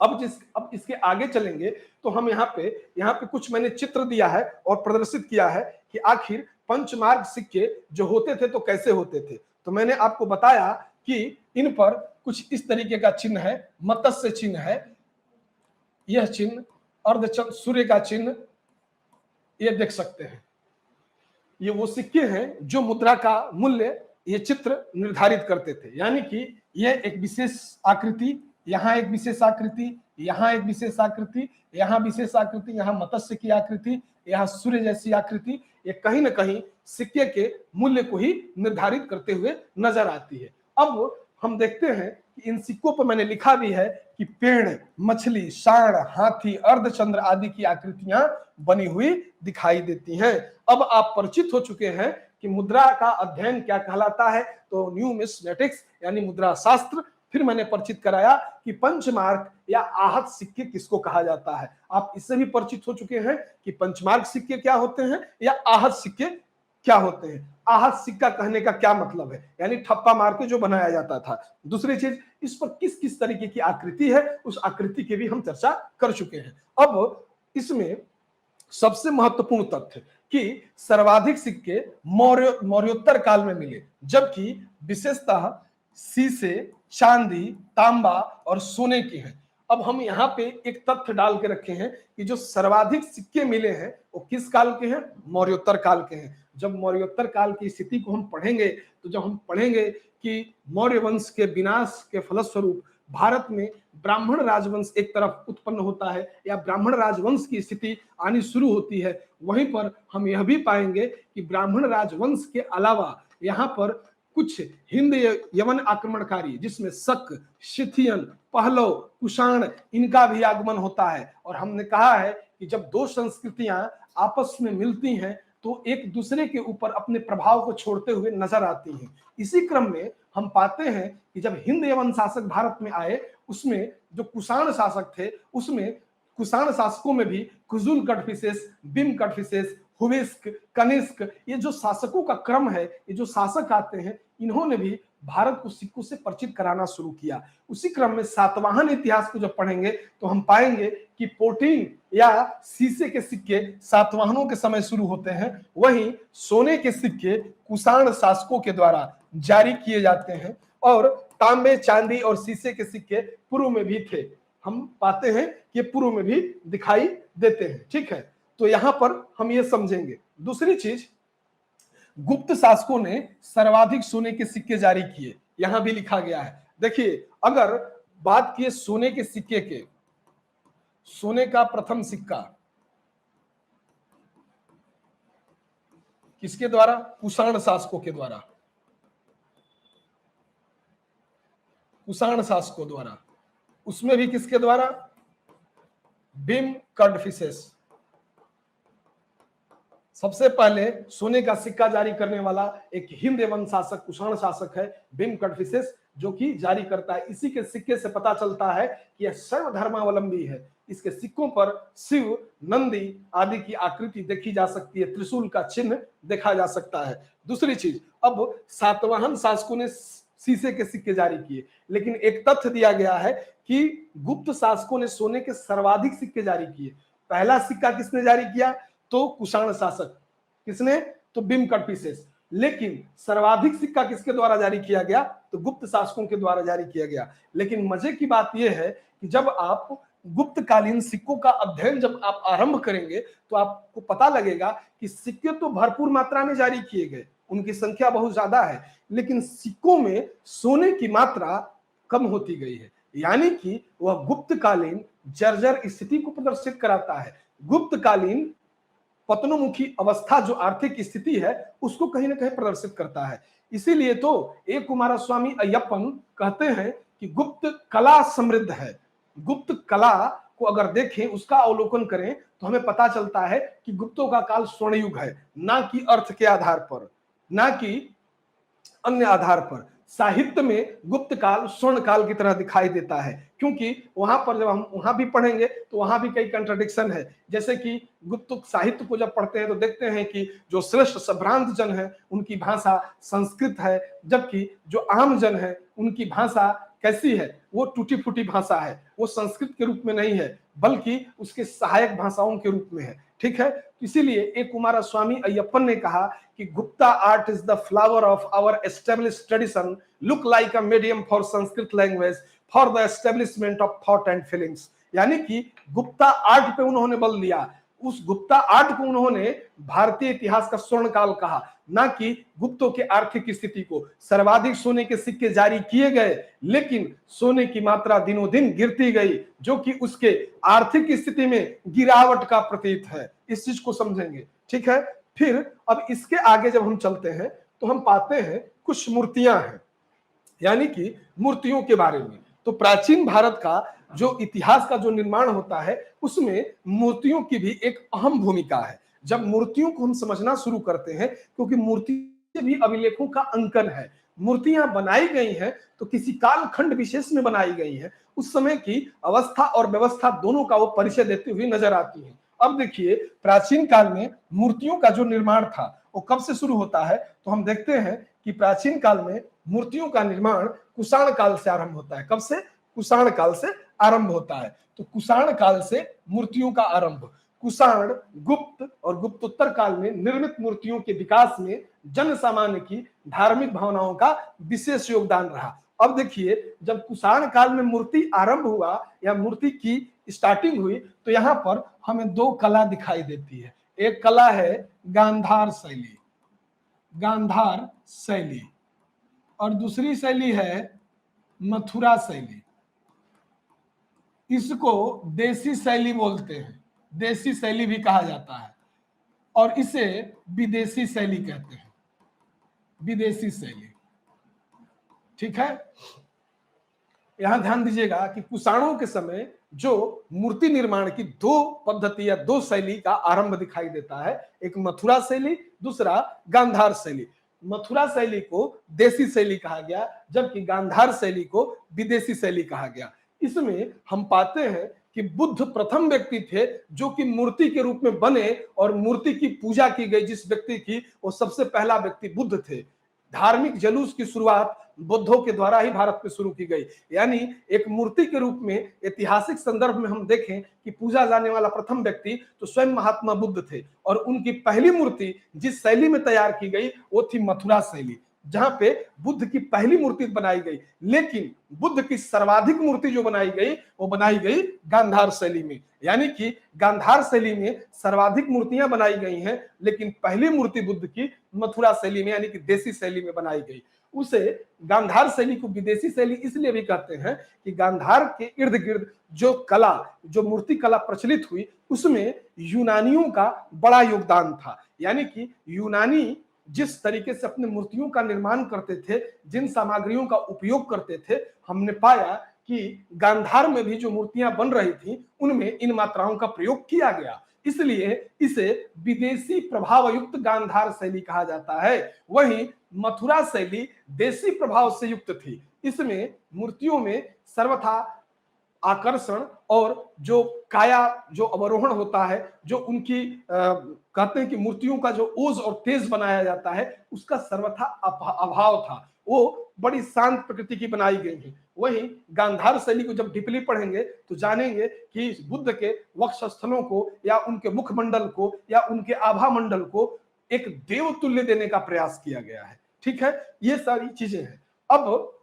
अब इसके आगे चलेंगे तो हम यहाँ पे कुछ मैंने चित्र दिया है और प्रदर्शित किया है कि आखिर पंचमार्क सिक्के जो होते थे तो कैसे होते थे। तो मैंने आपको बताया कि इन पर कुछ इस तरीके का चिन्ह है, मत्स्य चिन्ह है, यह चिन्ह अर्धचंद्र सूर्य का चिन्ह, ये देख सकते हैं। ये वो सिक्के हैं जो मुद्रा का मूल्य ये चित्र निर्धारित करते थे। यानी कि यह एक विशेष आकृति, यहाँ एक विशेष आकृति, यहाँ एक विशेष आकृति, यहाँ विशेष आकृति, यहाँ मत्स्य की आकृति, यहाँ सूर्य जैसी आकृति, ये कहीं ना कहीं सिक्के के मूल्य को ही निर्धारित करते हुए नजर आती है। अब हम देखते हैं कि इन सिक्कों पर मैंने लिखा भी है कि पेड़, मछली, सांड, हाथी, अर्धचंद्र आदि की आकृतियां बनी हुई दिखाई देती हैं। अब आप परिचित हो चुके हैं कि मुद्रा का अध्ययन क्या कहलाता है, तो न्यूमिस्मेटिक्स यानी मुद्रा शास्त्र। फिर मैंने परिचित कराया कि पंचमार्क या आहत सिक्के किसको कहा जाता है। आप इससे भी परिचित हो चुके हैं कि पंचमार्क सिक्के क्या होते हैं या आहत सिक्के क्या होते हैं। आहत सिक्का कहने का क्या मतलब है, यानी ठप्पा मार के जो बनाया जाता था। दूसरी चीज, इस पर किस किस तरीके की आकृति है, उस आकृति की भी हम चर्चा कर चुके हैं। अब इसमें सबसे महत्वपूर्ण तथ्य कि सर्वाधिक सिक्के मौर्योत्तर काल में मिले, जबकि विशेषतः शीशे, चांदी, तांबा और सोने की हैं। अब हम यहाँ पे एक तथ्य डाल के रखे हैं कि जो सर्वाधिक सिक्के मिले हैं वो किस काल के हैं? मौर्योत्तर काल के हैं। जब मौर्योत्तर काल की स्थिति को हम पढ़ेंगे, तो जब हम पढ़ेंगे कि मौर्य वंश के विनाश के फलस्वरूप भारत में ब्राह्मण राजवंश एक तरफ उत्पन्न होता है या ब्राह्मण राजवंश की स्थिति आनी शुरू होती है, वहीं पर हम यह भी पाएंगे कि ब्राह्मण राजवंश के अलावा यहाँ पर कुछ हिंद यवन आक्रमणकारी, जिसमें शक, शिथियन, पहलव, कुषाण, इनका भी आगमन होता है। और हमने कहा है कि जब दो संस्कृतियां आपस में मिलती हैं तो एक दूसरे के ऊपर अपने प्रभाव को छोड़ते हुए नजर आती हैं। इसी क्रम में हम पाते हैं कि जब हिंद यवन शासक भारत में आए, उसमें जो कुषाण शासक थे, उसमें कुषाण शासकों में भी कुजुल कटफिसेस, बिम कटफिसेस, हुविस्क, कनिष्क, ये जो शासकों का क्रम है, ये जो शासक आते हैं, इन्होंने भी भारत को सिक्कों से परिचित कराना शुरू किया। उसी क्रम में सातवाहन इतिहास को जब पढ़ेंगे तो हम पाएंगे कि पोटीन या शीशे के सिक्के सातवाहनों के समय शुरू होते हैं, वहीं सोने के सिक्के कुषाण शासकों के द्वारा जारी किए जाते हैं, और तांबे, चांदी और शीशे के सिक्के पूर्व में भी थे। हम पाते हैं कि पूर्व में भी दिखाई देते हैं। ठीक है, तो यहां पर हम ये समझेंगे। दूसरी चीज, गुप्त शासकों ने सर्वाधिक सोने के सिक्के जारी किए, यहां भी लिखा गया है। देखिए, अगर बात किए सोने के सिक्के के, सोने का प्रथम सिक्का किसके द्वारा? कुषाण शासकों के द्वारा, कुषाण शासकों द्वारा। उसमें भी किसके द्वारा? बिम कड़फिसेस। सबसे पहले सोने का सिक्का जारी करने वाला एक हिंद एवं शासक, कुषाण शासक है, बिम कड़फिसेस, जो कि जारी करता है। इसी के सिक्के से पता चलता है कि यह सर्व धर्मावलंबी है। इसके सिक्कों पर शिव, नंदी आदि की आकृति देखी जा सकती है, त्रिशूल का चिन्ह देखा जा सकता है। दूसरी चीज, अब सातवाहन शासकों ने शीशे के सिक्के जारी किए, लेकिन एक तथ्य दिया गया है कि गुप्त शासकों ने सोने के सर्वाधिक सिक्के जारी किए। पहला सिक्का किसने जारी किया? तो कुषाण शासक। किसने? तो बिम कड़फिसेस। लेकिन सर्वाधिक सिक्का किसके द्वारा जारी किया गया? तो गुप्त शासकों के द्वारा जारी किया गया। लेकिन मजे की बात यह है कि जब आप गुप्तकालीन सिक्कों का अध्ययन जब आप आरंभ करेंगे तो आपको पता लगेगा कि सिक्के तो भरपूर मात्रा में जारी किए गए, उनकी संख्या बहुत ज्यादा है, लेकिन सिक्कों में सोने की मात्रा कम होती गई है। यानी कि वह गुप्तकालीन जर्जर स्थिति को प्रदर्शित कराता है। गुप्तकालीन पतनोमुखी अवस्था, जो आर्थिक स्थिति है, उसको कहीं ना कहीं प्रदर्शित करता है। इसीलिए तो ए कुमारस्वामी अय्यप्पन कहते हैं कि गुप्त कला समृद्ध है। गुप्त कला को अगर देखें, उसका अवलोकन करें, तो हमें पता चलता है कि गुप्तों का काल स्वर्ण युग है, ना कि अर्थ के आधार पर, ना कि अन्य आधार पर। साहित्य में गुप्त काल स्वर्ण काल की तरह दिखाई देता है, क्योंकि वहां पर जब हम वहां भी पढ़ेंगे तो वहां भी कई कंट्राडिक्शन है। जैसे कि गुप्त साहित्य को जब पढ़ते हैं तो देखते हैं कि जो श्रेष्ठ संभ्रांत जन है उनकी भाषा संस्कृत है, जबकि जो आम जन है उनकी भाषा कैसी है? वो टूटी फूटी भाषा है, वो संस्कृत के रूप में नहीं है, बल्कि उसके सहायक भाषाओं के रूप में है। ठीक है, इसीलिए ए कुमारस्वामी अय्यप्पन ने कहा कि Gupta art is the flower of our established tradition, look like a medium for Sanskrit language for the establishment of thought and feelings. यानी कि गुप्ता आर्ट पे उन्होंने बल दिया। उस गुप्ता आर्ट को उन्होंने भारतीय इतिहास का स्वर्ण काल कहा, ना कि गुप्तों के आर्थिक स्थिति को। सर्वाधिक सोने के सिक्के जारी किए गए, लेकिन सोने की मात्रा दिनों दिन गिरती गई, जो कि उसके आर्थिक स्थिति में गिरावट का प्रतीक है। इस चीज को समझेंगे। ठीक है, फिर अब इसके आगे जब हम चलते हैं तो हम पाते हैं कुछ मूर्तियां हैं, यानी कि मूर्तियों के बारे में। तो प्राचीन भारत का जो इतिहास का जो निर्माण होता है, उसमें मूर्तियों की भी एक अहम भूमिका है। जब मूर्तियों को हम समझना शुरू करते हैं, क्योंकि मूर्ति भी अभिलेखों का अंकन है, मूर्तियां बनाई गई हैं तो किसी कालखंड विशेष में बनाई गई हैं, उस समय की अवस्था और व्यवस्था दोनों का वो परिचय देती हुई नजर आती है। अब देखिए, प्राचीन काल में मूर्तियों का जो निर्माण था वो कब से शुरू होता है? तो हम देखते हैं कि प्राचीन काल में मूर्तियों का निर्माण कुषाण काल से आरंभ होता है। कब से? कुषाण काल से आरंभ होता है। तो कुषाण काल से मूर्तियों का आरंभ। कुषाण, गुप्त और गुप्तोत्तर काल में निर्मित मूर्तियों के विकास में जन सामान्य की धार्मिक भावनाओं का विशेष योगदान रहा। अब देखिए, जब कुषाण काल में मूर्ति आरंभ हुआ या मूर्ति की स्टार्टिंग हुई, तो यहाँ पर हमें दो कला दिखाई देती है। एक कला है गांधार शैली, गांधार शैली, और दूसरी शैली है मथुरा शैली। इसको देसी शैली बोलते हैं, देसी शैली भी कहा जाता है, और इसे विदेशी शैली कहते हैं, विदेशी शैली। ठीक है, यहां ध्यान दीजिएगा कि कुषाणों के समय जो मूर्ति निर्माण की दो पद्धति या दो शैली का आरंभ दिखाई देता है, एक मथुरा शैली, दूसरा गांधार शैली। मथुरा शैली को देसी शैली कहा गया, जबकि गांधार शैली को विदेशी शैली कहा गया। इसमें हम पाते हैं कि बुद्ध प्रथम व्यक्ति थे जो कि मूर्ति के रूप में बने और मूर्ति की पूजा की गई। जिस व्यक्ति की, वो सबसे पहला व्यक्ति बुद्ध थे। धार्मिक जुलूस की शुरुआत बुद्धों के द्वारा ही भारत में शुरू की गई। यानी एक मूर्ति के रूप में ऐतिहासिक संदर्भ में हम देखें कि पूजा जाने वाला प्रथम व्यक्ति तो स्वयं महात्मा बुद्ध थे, और उनकी पहली मूर्ति जिस शैली में तैयार की गई वो थी मथुरा शैली, जहां पे बुद्ध की पहली मूर्ति बनाई गई। लेकिन बुद्ध की सर्वाधिक मूर्ति जो बनाई गई वो बनाई गई गांधार शैली में। यानी कि गांधार शैली में सर्वाधिक मूर्तियां बनाई गई हैं, लेकिन पहली मूर्ति बुद्ध की मथुरा शैली में यानी कि देसी शैली में बनाई गई। उसे गांधार शैली को विदेशी शैली इसलिए भी कहते हैं कि गांधार के इर्द गिर्द जो कला, जो मूर्ति कला प्रचलित हुई, उसमें यूनानियों का बड़ा योगदान था। यानी कि यूनानी जिस तरीके से अपने मूर्तियों का निर्माण करते थे, जिन सामग्रियों का उपयोग करते थे, हमने पाया कि गांधार में भी जो मूर्तियां बन रही थी उनमें इन मात्राओं का प्रयोग किया गया। इसलिए इसे विदेशी प्रभावयुक्त गांधार शैली कहा जाता है। वहीं मथुरा शैली देसी प्रभाव से युक्त थी। इसमें मूर्तियों में सर्वथा आकर्षण और जो काया जो अवरोहण होता है, जो उनकी कहते हैं कि मूर्तियों का जो ओज और तेज बनाया जाता है, उसका सर्वथा अभाव था। वो बड़ी शांत प्रकृति की बनाई गई है। वहीं गांधार शैली को जब डीपली पढ़ेंगे तो जानेंगे कि बुद्ध के वक्षस्थलों को या उनके मुखमंडल को या उनके आभा मंडल को एक देव तुल्य देने का प्रयास किया गया है। ठीक है, ये सारी चीजें हैं। अब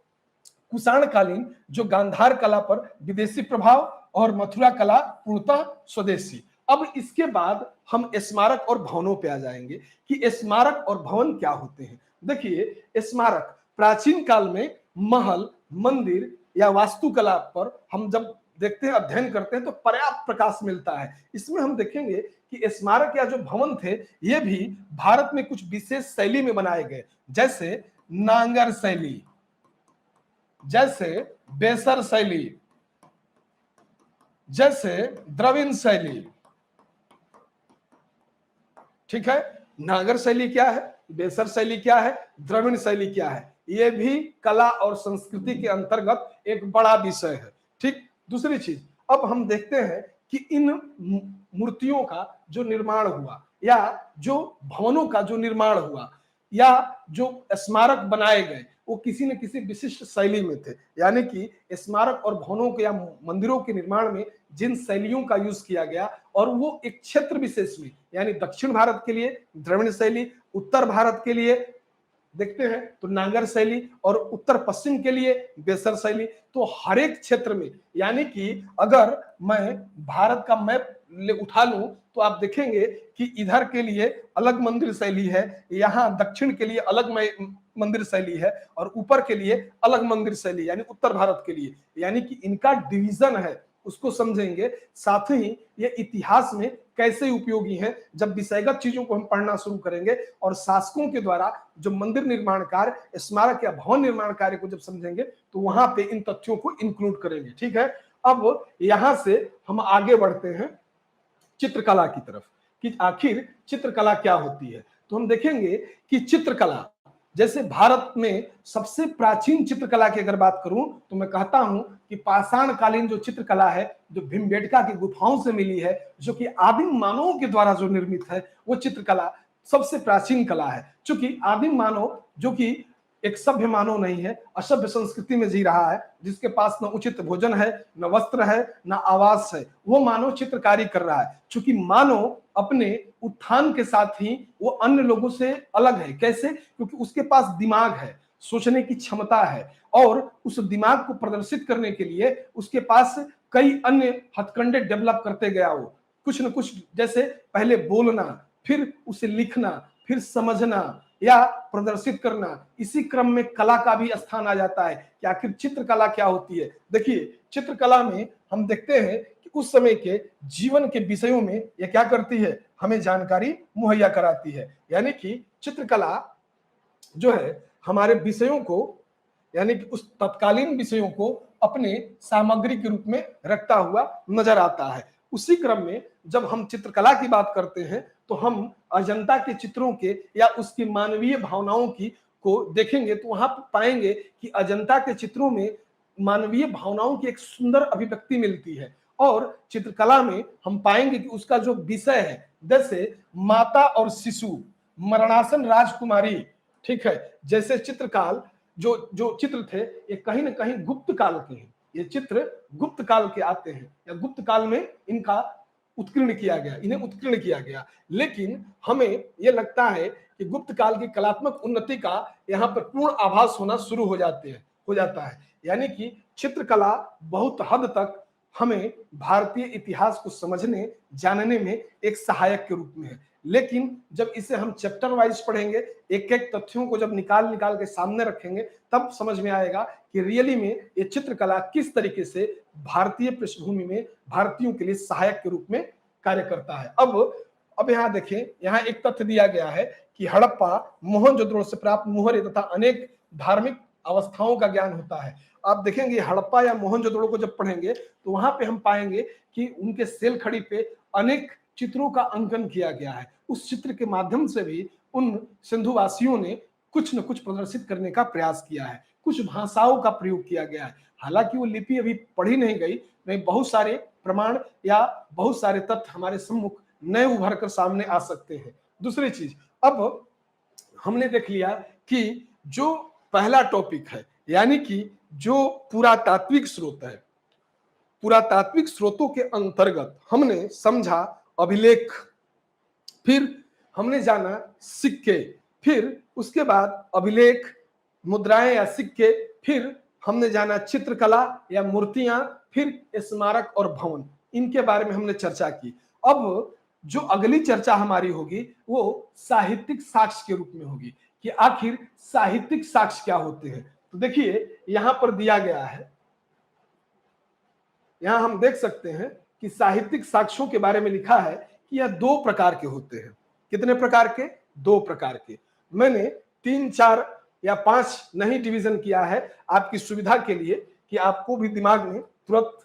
कुषाणकालीन जो गांधार कला पर विदेशी प्रभाव और मथुरा कला पूर्णतः स्वदेशी। अब इसके बाद हम स्मारक और भवनों पे आ जाएंगे कि स्मारक और भवन क्या होते हैं। देखिए, स्मारक प्राचीन काल में महल, मंदिर या वास्तुकला पर हम जब देखते हैं, अध्ययन करते हैं, तो पर्याप्त प्रकाश मिलता है। इसमें हम देखेंगे कि स्मारक या जो भवन थे ये भी भारत में कुछ विशेष शैली में बनाए गए, जैसे नांगर शैली, जैसे बेसर शैली, जैसे द्रविड़ शैली। ठीक है, नागर शैली क्या है, बेसर शैली क्या है, द्रविड़ शैली क्या है, ये भी कला और संस्कृति के अंतर्गत एक बड़ा विषय है। ठीक, दूसरी चीज, अब हम देखते हैं कि इन मूर्तियों का जो निर्माण हुआ या जो भवनों का जो निर्माण हुआ या जो स्मारक बनाए गए, वो किसी न किसी विशिष्ट शैली में थे। यानी कि स्मारक और भवनों के या मंदिरों के निर्माण में जिन शैलियों का यूज किया गया, और वो एक क्षेत्र विशेष में, यानी दक्षिण भारत के लिए द्रविड़ शैली, उत्तर भारत के लिए देखते हैं तो नागर शैली, और उत्तर पश्चिम के लिए बेसर शैली। तो हर एक क्षेत्र में, यानी कि अगर मैं भारत का मैप उठा लूं तो आप देखेंगे कि इधर के लिए अलग मंदिर शैली है, यहाँ दक्षिण के लिए अलग मंदिर शैली है, और ऊपर के लिए अलग मंदिर शैली, यानी उत्तर भारत के लिए। यानी कि इनका डिवीजन है, उसको समझेंगे। साथ ही ये इतिहास में कैसे उपयोगी हैं, जब विषयगत चीजों को हम पढ़ना शुरू करेंगे और शासकों के द्वारा जो मंदिर निर्माण कार्य, स्मारक या भवन निर्माण कार्य को जब समझेंगे तो वहां पे इन तथ्यों को इंक्लूड करेंगे। ठीक है, अब यहां से हम आगे बढ़ते हैं चित्रकला की तरफ कि आखिर चित्रकला क्या होती है। तो हम देखेंगे कि चित्रकला, जैसे भारत में सबसे प्राचीन चित्रकला की अगर बात करूं तो मैं कहता हूं कि पाषाण कालीन जो चित्रकला है, जो भीमबेटका की गुफाओं से मिली है, जो कि आदिम मानवों के द्वारा जो निर्मित है, वो चित्रकला सबसे प्राचीन कला है। चूंकि आदिम मानव जो कि एक सभ्य मानव नहीं है, असभ्य संस्कृति में जी रहा है, जिसके पास न उचित भोजन है, न वस्त्र है, न आवास है, वो मानव चित्रकारी कर रहा है। चूंकि मानव अपने उत्थान के साथ ही वो अन्य लोगों से अलग है। कैसे? क्योंकि उसके पास दिमाग है, सोचने की क्षमता है, और उस दिमाग को प्रदर्शित करने के लिए उसके पास कई अन्य हथकंडे डेवलप करते गया। वो कुछ न कुछ, जैसे पहले बोलना, फिर उसे लिखना, फिर समझना या प्रदर्शित करना, इसी क्रम में कला का भी स्थान आ जाता है कि आखिर चित्रकला क्या होती है। देखिए, चित्रकला में हम देखते हैं कि उस समय के जीवन के विषयों में यह क्या करती है, हमें जानकारी मुहैया कराती है। यानी कि चित्रकला जो है हमारे विषयों को, यानी कि उस तत्कालीन विषयों को अपने सामग्री के रूप में रखता हुआ नजर आता है। उसी क्रम में जब हम चित्रकला की बात करते हैं तो हम अजंता के चित्रों के या उसकी मानवीय भावनाओं की को देखेंगे तो वहां पाएंगे कि अजंता के चित्रों में मानवीय भावनाओं की एक सुंदर अभिव्यक्ति मिलती है। और चित्रकला में हम पाएंगे कि उसका जो विषय है, जैसे माता और शिशु, मरणासन राजकुमारी, ठीक है, जैसे चित्रकाल जो जो चित्र थे ये कहीं ना कहीं गुप्त काल के हैं। ये चित्र गुप्त काल के आते हैं, या गुप्त काल में इनका उत्कीर्ण किया गया, इन्हें उत्कीर्ण किया गया। लेकिन हमें यह लगता है कि गुप्त काल की कलात्मक उन्नति का यहाँ पर पूर्ण आभास होना शुरू हो जाता है। यानी कि चित्रकला बहुत हद तक हमें भारतीय इतिहास को समझने जानने में एक सहायक के रूप में है। लेकिन जब इसे हम चैप्टर वाइज पढ़ेंगे, एक एक तथ्यों को जब निकाल निकाल के सामने रखेंगे, तब समझ में आएगा कि रियली में ये चित्रकला किस तरीके से भारतीय पृष्ठभूमि में भारतीयों के लिए सहायक के रूप में कार्य करता है। अब यहाँ देखें, यहाँ एक तथ्य दिया गया है कि हड़प्पा मोहनजोदड़ो से प्राप्त मुहरे तथा अनेक धार्मिक अवस्थाओं का ज्ञान होता है। आप देखेंगे हड़प्पा या मोहनजोदड़ो को जब पढ़ेंगे तो वहां पे हम पाएंगे कि उनके सेल खड़ी पे अनेक चित्रों का अंकन किया गया है। उस चित्र के माध्यम से भी उन सिंधुवासियों ने कुछ न कुछ प्रदर्शित करने का प्रयास किया है, कुछ भाषाओं का प्रयोग किया गया है। हालांकि वो लिपि अभी पढ़ी नहीं गई, नहीं, बहुत सारे प्रमाण या बहुत सारे तथ्य हमारे सम्मुख नए उभर कर सामने आ सकते हैं। दूसरी चीज, अब हमने देख लिया कि जो पहला टॉपिक है, यानी कि जो पुरातात्विक स्रोत है, पुरातात्विक स्रोतों के अंतर्गत हमने समझा अभिलेख, फिर हमने जाना सिक्के, फिर उसके बाद अभिलेख, मुद्राएं या सिक्के, फिर हमने जाना चित्रकला या मूर्तियां, फिर स्मारक और भवन। इनके बारे में हमने चर्चा की। अब जो अगली चर्चा हमारी होगी वो साहित्यिक साक्ष्य के रूप में होगी कि आखिर साहित्यिक साक्ष्य क्या होते हैं। तो देखिए यहां पर दिया गया है, यहां हम देख सकते हैं कि साहित्यिक साक्ष्यों के बारे में लिखा है कि यह दो प्रकार के होते हैं। कितने प्रकार के? दो प्रकार के। मैंने 3, 4 या 5 नहीं डिवीजन किया है आपकी सुविधा के लिए कि आपको भी दिमाग में तुरंत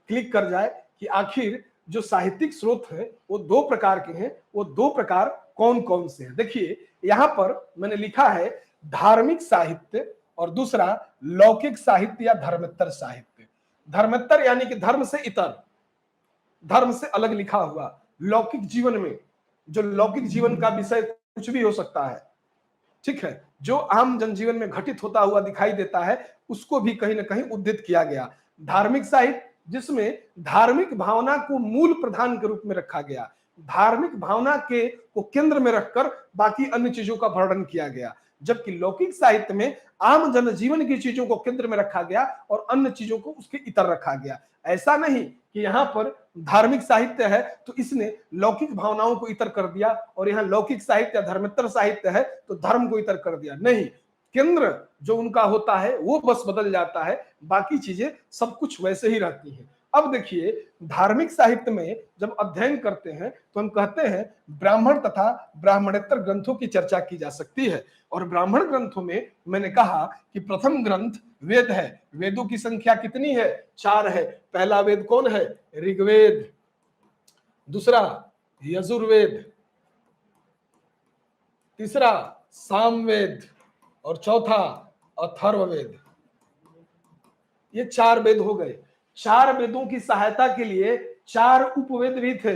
क्लिक कर जाए कि आखिर जो साहित्यिक स्रोत है वो दो प्रकार के हैं। वो दो प्रकार कौन कौन से हैं? देखिए यहां पर मैंने लिखा है धार्मिक साहित्य और दूसरा लौकिक साहित्य या धर्मेत्तर साहित्य। धर्मेत्तर यानी कि धर्म से इतर, धर्म से अलग लिखा हुआ। लौकिक जीवन में, जो लौकिक जीवन का विषय कुछ भी हो सकता है, ठीक है, जो आम जनजीवन में घटित होता हुआ दिखाई देता है, उसको भी कहीं ना कहीं उद्धृत किया गया। धार्मिक साहित्य जिसमें धार्मिक भावना को मूल प्रधान के रूप में रखा गया, धार्मिक भावना के को केंद्र में रखकर बाकी अन्य चीजों का वर्णन किया गया। जबकि लौकिक साहित्य में आम जनजीवन की चीजों को केंद्र में रखा गया और अन्य चीजों को उसके इतर रखा गया। ऐसा नहीं कि यहाँ पर धार्मिक साहित्य है तो इसने लौकिक भावनाओं को इतर कर दिया, और यहाँ लौकिक साहित्य धर्मेत्तर साहित्य है तो धर्म को इतर कर दिया। नहीं, केंद्र जो उनका होता है वो बस बदल जाता है, बाकी चीजें सब कुछ वैसे ही रहती हैं। अब देखिए धार्मिक साहित्य में जब अध्ययन करते हैं तो हम कहते हैं ब्राह्मण तथा ब्राह्मणेतर ग्रंथों की चर्चा की जा सकती है। और ब्राह्मण ग्रंथों में मैंने कहा कि प्रथम ग्रंथ वेद है। वेदों की संख्या कितनी है? 4 है। पहला वेद कौन है? ऋग्वेद, दूसरा यजुर्वेद, तीसरा सामवेद और चौथा अथर्ववेद। ये 4 वेद हो गए। 4 वेदों की सहायता के लिए 4 उपवेद भी थे,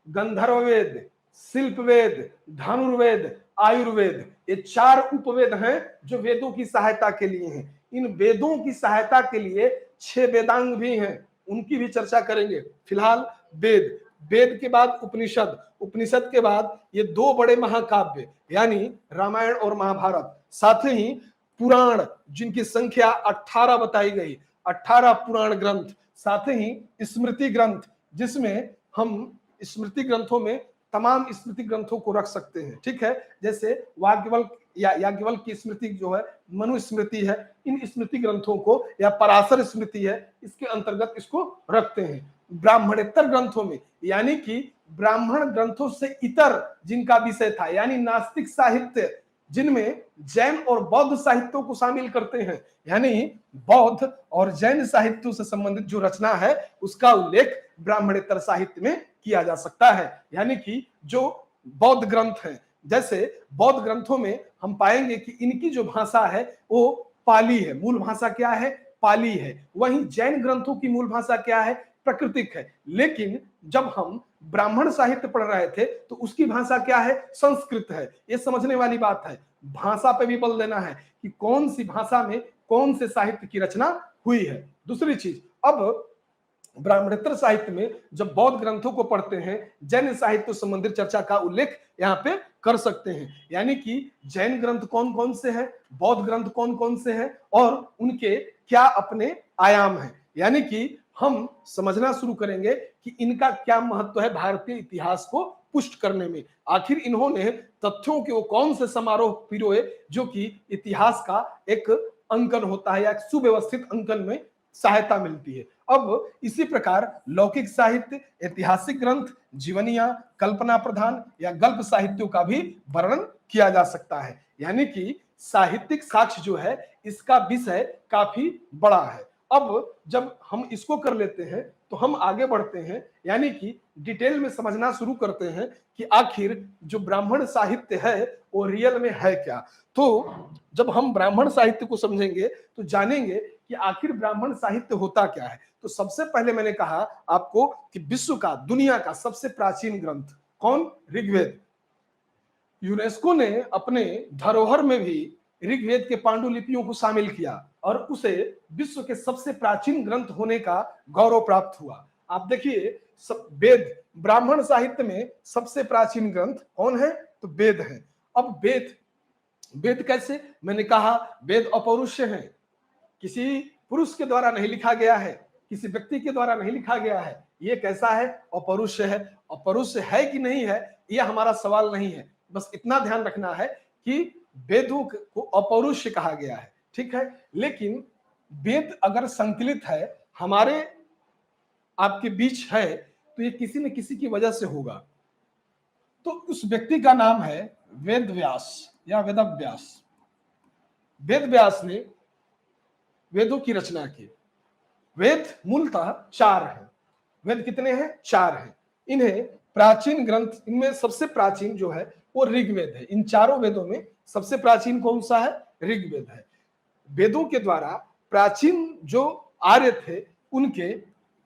गंधर्व वेद, शिल्प वेद, धनुर्वेद, आयुर्वेद, ये 4 उपवेद हैं जो वेदों की सहायता के लिए हैं। इन वेदों की सहायता के लिए 6 वेदांग भी हैं, उनकी भी चर्चा करेंगे। फिलहाल वेद, वेद के बाद उपनिषद, उपनिषद के बाद ये 2 बड़े महाकाव्य यानी रामायण और महाभारत, साथ ही पुराण जिनकी संख्या 18 बताई गई, 18 पुराण ग्रंथ, साथ ही स्मृति ग्रंथ जिसमें हम स्मृति ग्रंथों में तमाम स्मृति ग्रंथों को रख सकते हैं, ठीक है। जैसे वाग्यवल्क या याज्ञवल्क की स्मृति जो है मनुस्मृति है, इन स्मृति ग्रंथों को, या पराशर स्मृति है, इसके अंतर्गत इसको रखते हैं। ब्राह्मणेतर ग्रंथों में यानी कि ब्राह्मण ग्रंथों से इतर जिनका विषय था, यानी नास्तिक साहित्य जिनमें जैन और बौद्ध साहित्यों को शामिल करते हैं, यानी बौद्ध और जैन साहित्यों से संबंधित जो रचना है उसका उल्लेख ब्राह्मणेतर साहित्य में किया जा सकता है। यानी कि जो बौद्ध ग्रंथ हैं, जैसे बौद्ध ग्रंथों में हम पाएंगे कि इनकी जो भाषा है वो पाली है, मूल भाषा क्या है, पाली है। वहीं जैन ग्रंथों की मूल भाषा क्या है, प्राकृतिक है। लेकिन जब हम ब्राह्मण साहित्य पढ़ रहे थे तो उसकी भाषा क्या है, संस्कृत है। ये समझने वाली बात है, भाषा पे भी बल देना है कि कौन सी भाषा में कौन से साहित्य की रचना हुई है। दूसरी चीज, अब ब्राह्मणेतर साहित्य में जब बौद्ध ग्रंथों को पढ़ते हैं, जैन साहित्य संबंधित चर्चा का उल्लेख यहाँ पे कर सकते हैं। यानी कि जैन ग्रंथ कौन कौन से हैं, बौद्ध ग्रंथ कौन कौन से हैं और उनके क्या अपने आयाम हैं। यानी कि हम समझना शुरू करेंगे कि इनका क्या महत्व है भारतीय इतिहास को पुष्ट करने में। आखिर इन्होंने तथ्यों के वो कौन से समारोह पिरोए जो कि इतिहास का एक अंकन होता है या एक सुव्यवस्थित अंकन में सहायता मिलती है। अब इसी प्रकार लौकिक साहित्य, ऐतिहासिक ग्रंथ, जीवनियां, कल्पना प्रधान या गल्प साहित्यों का भी वर्णन किया जा सकता है। यानी कि साहित्यिक साक्ष्य जो है इसका विषय काफी बड़ा है। अब जब हम इसको कर लेते हैं तो हम आगे बढ़ते हैं, यानी कि डिटेल में समझना शुरू करते हैं कि आखिर जो ब्राह्मण साहित्य है वो रियल में है क्या। तो जब हम ब्राह्मण साहित्य को समझेंगे तो जानेंगे कि आखिर ब्राह्मण साहित्य होता क्या है। तो सबसे पहले मैंने कहा आपको कि विश्व का, दुनिया का सबसे प्राचीन ग्रंथ कौन, ऋग्वेद। यूनेस्को ने अपने धरोहर में भी ऋग्वेद के पांडुलिपियों को शामिल किया और उसे विश्व के सबसे प्राचीन ग्रंथ होने का गौरव प्राप्त हुआ। आप देखिए, वेद, ब्राह्मण साहित्य में सबसे प्राचीन ग्रंथ कौन है, तो वेद है। अब वेद, वेद कैसे, मैंने कहा वेद अपौरुषेय है, किसी पुरुष के द्वारा नहीं लिखा गया है, किसी व्यक्ति के द्वारा नहीं लिखा गया है। ये कैसा है, अपौरुषेय है। अपौरुषेय है कि नहीं है ये हमारा सवाल नहीं है, बस इतना ध्यान रखना है कि वेदों को अपौरुषेय कहा गया है, ठीक है। लेकिन वेद अगर संकलित है, हमारे आपके बीच है, तो ये किसी न किसी की वजह से होगा। तो उस व्यक्ति का नाम है वेद व्यास या वेदव्यास। वेद व्यास ने वेदों की रचना की। वेद मूलतः 4 हैं। वेद कितने हैं, 4 हैं। इन्हें प्राचीन ग्रंथ, इनमें सबसे प्राचीन जो है वो ऋग्वेद है। इन चारों वेदों में सबसे प्राचीन कौन सा है, ऋग्वेद है। वेदों के द्वारा प्राचीन जो आर्य थे उनके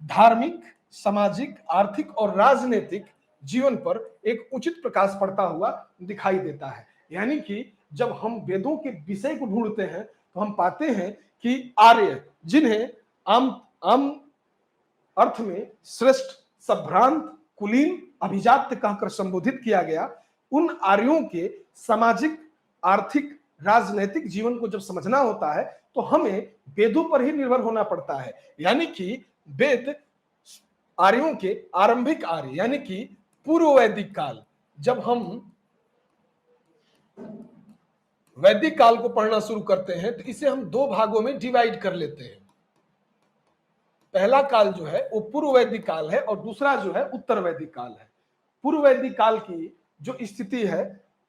धार्मिक, सामाजिक, आर्थिक और राजनीतिक जीवन पर एक उचित प्रकाश पड़ता हुआ दिखाई देता है। यानी कि जब हम वेदों के विषय को ढूंढते हैं तो हम पाते हैं कि आर्य, जिन्हें आम आम अर्थ में श्रेष्ठ, संभ्रांत, कुलीन, अभिजात्य कहकर संबोधित किया गया, उन आर्यों के सामाजिक, आर्थिक, राजनैतिक जीवन को जब समझना होता है तो हमें वेदों पर ही निर्भर होना पड़ता है। यानी कि वेद आर्यों के आरंभिक आर्य यानी कि पूर्व वैदिक काल, जब हम वैदिक काल को पढ़ना शुरू करते हैं तो इसे हम 2 भागों में डिवाइड कर लेते हैं। पहला काल जो है वो पूर्व वैदिक काल है और दूसरा जो है उत्तर वैदिक काल है। पूर्व वैदिक काल की जो स्थिति है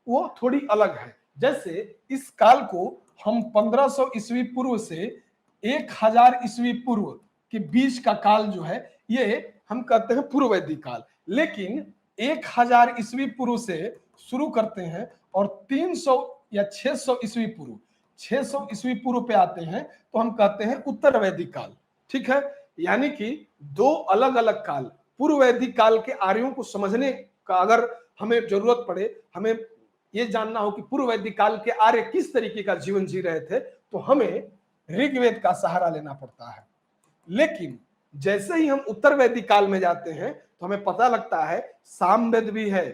वो थोड़ी अलग है। जैसे इस काल को हम 1500 ईस्वी पूर्व से 1000 ईस्वी पूर्व के बीच का काल जो है ये हम कहते हैं पूर्व वैदिक काल। लेकिन 1000 ईस्वी पूर्व से शुरू करते हैं और 300 या 600 ईस्वी पूर्व, 600 ईस्वी पूर्व पे आते हैं तो हम कहते हैं उत्तर वैदिक काल, ठीक है। यानी कि 2 अलग अलग काल। पूर्व वैदिक काल के आर्यों को समझने का अगर हमें जरूरत पड़े, हमें ये जानना हो कि पूर्व वैदिक काल के आर्य किस तरीके का जीवन जी रहे थे, तो हमें ऋग्वेद का सहारा लेना पड़ता है। लेकिन जैसे ही हम उत्तर वैदिक काल में जाते हैं तो हमें पता लगता है सामवेद भी है,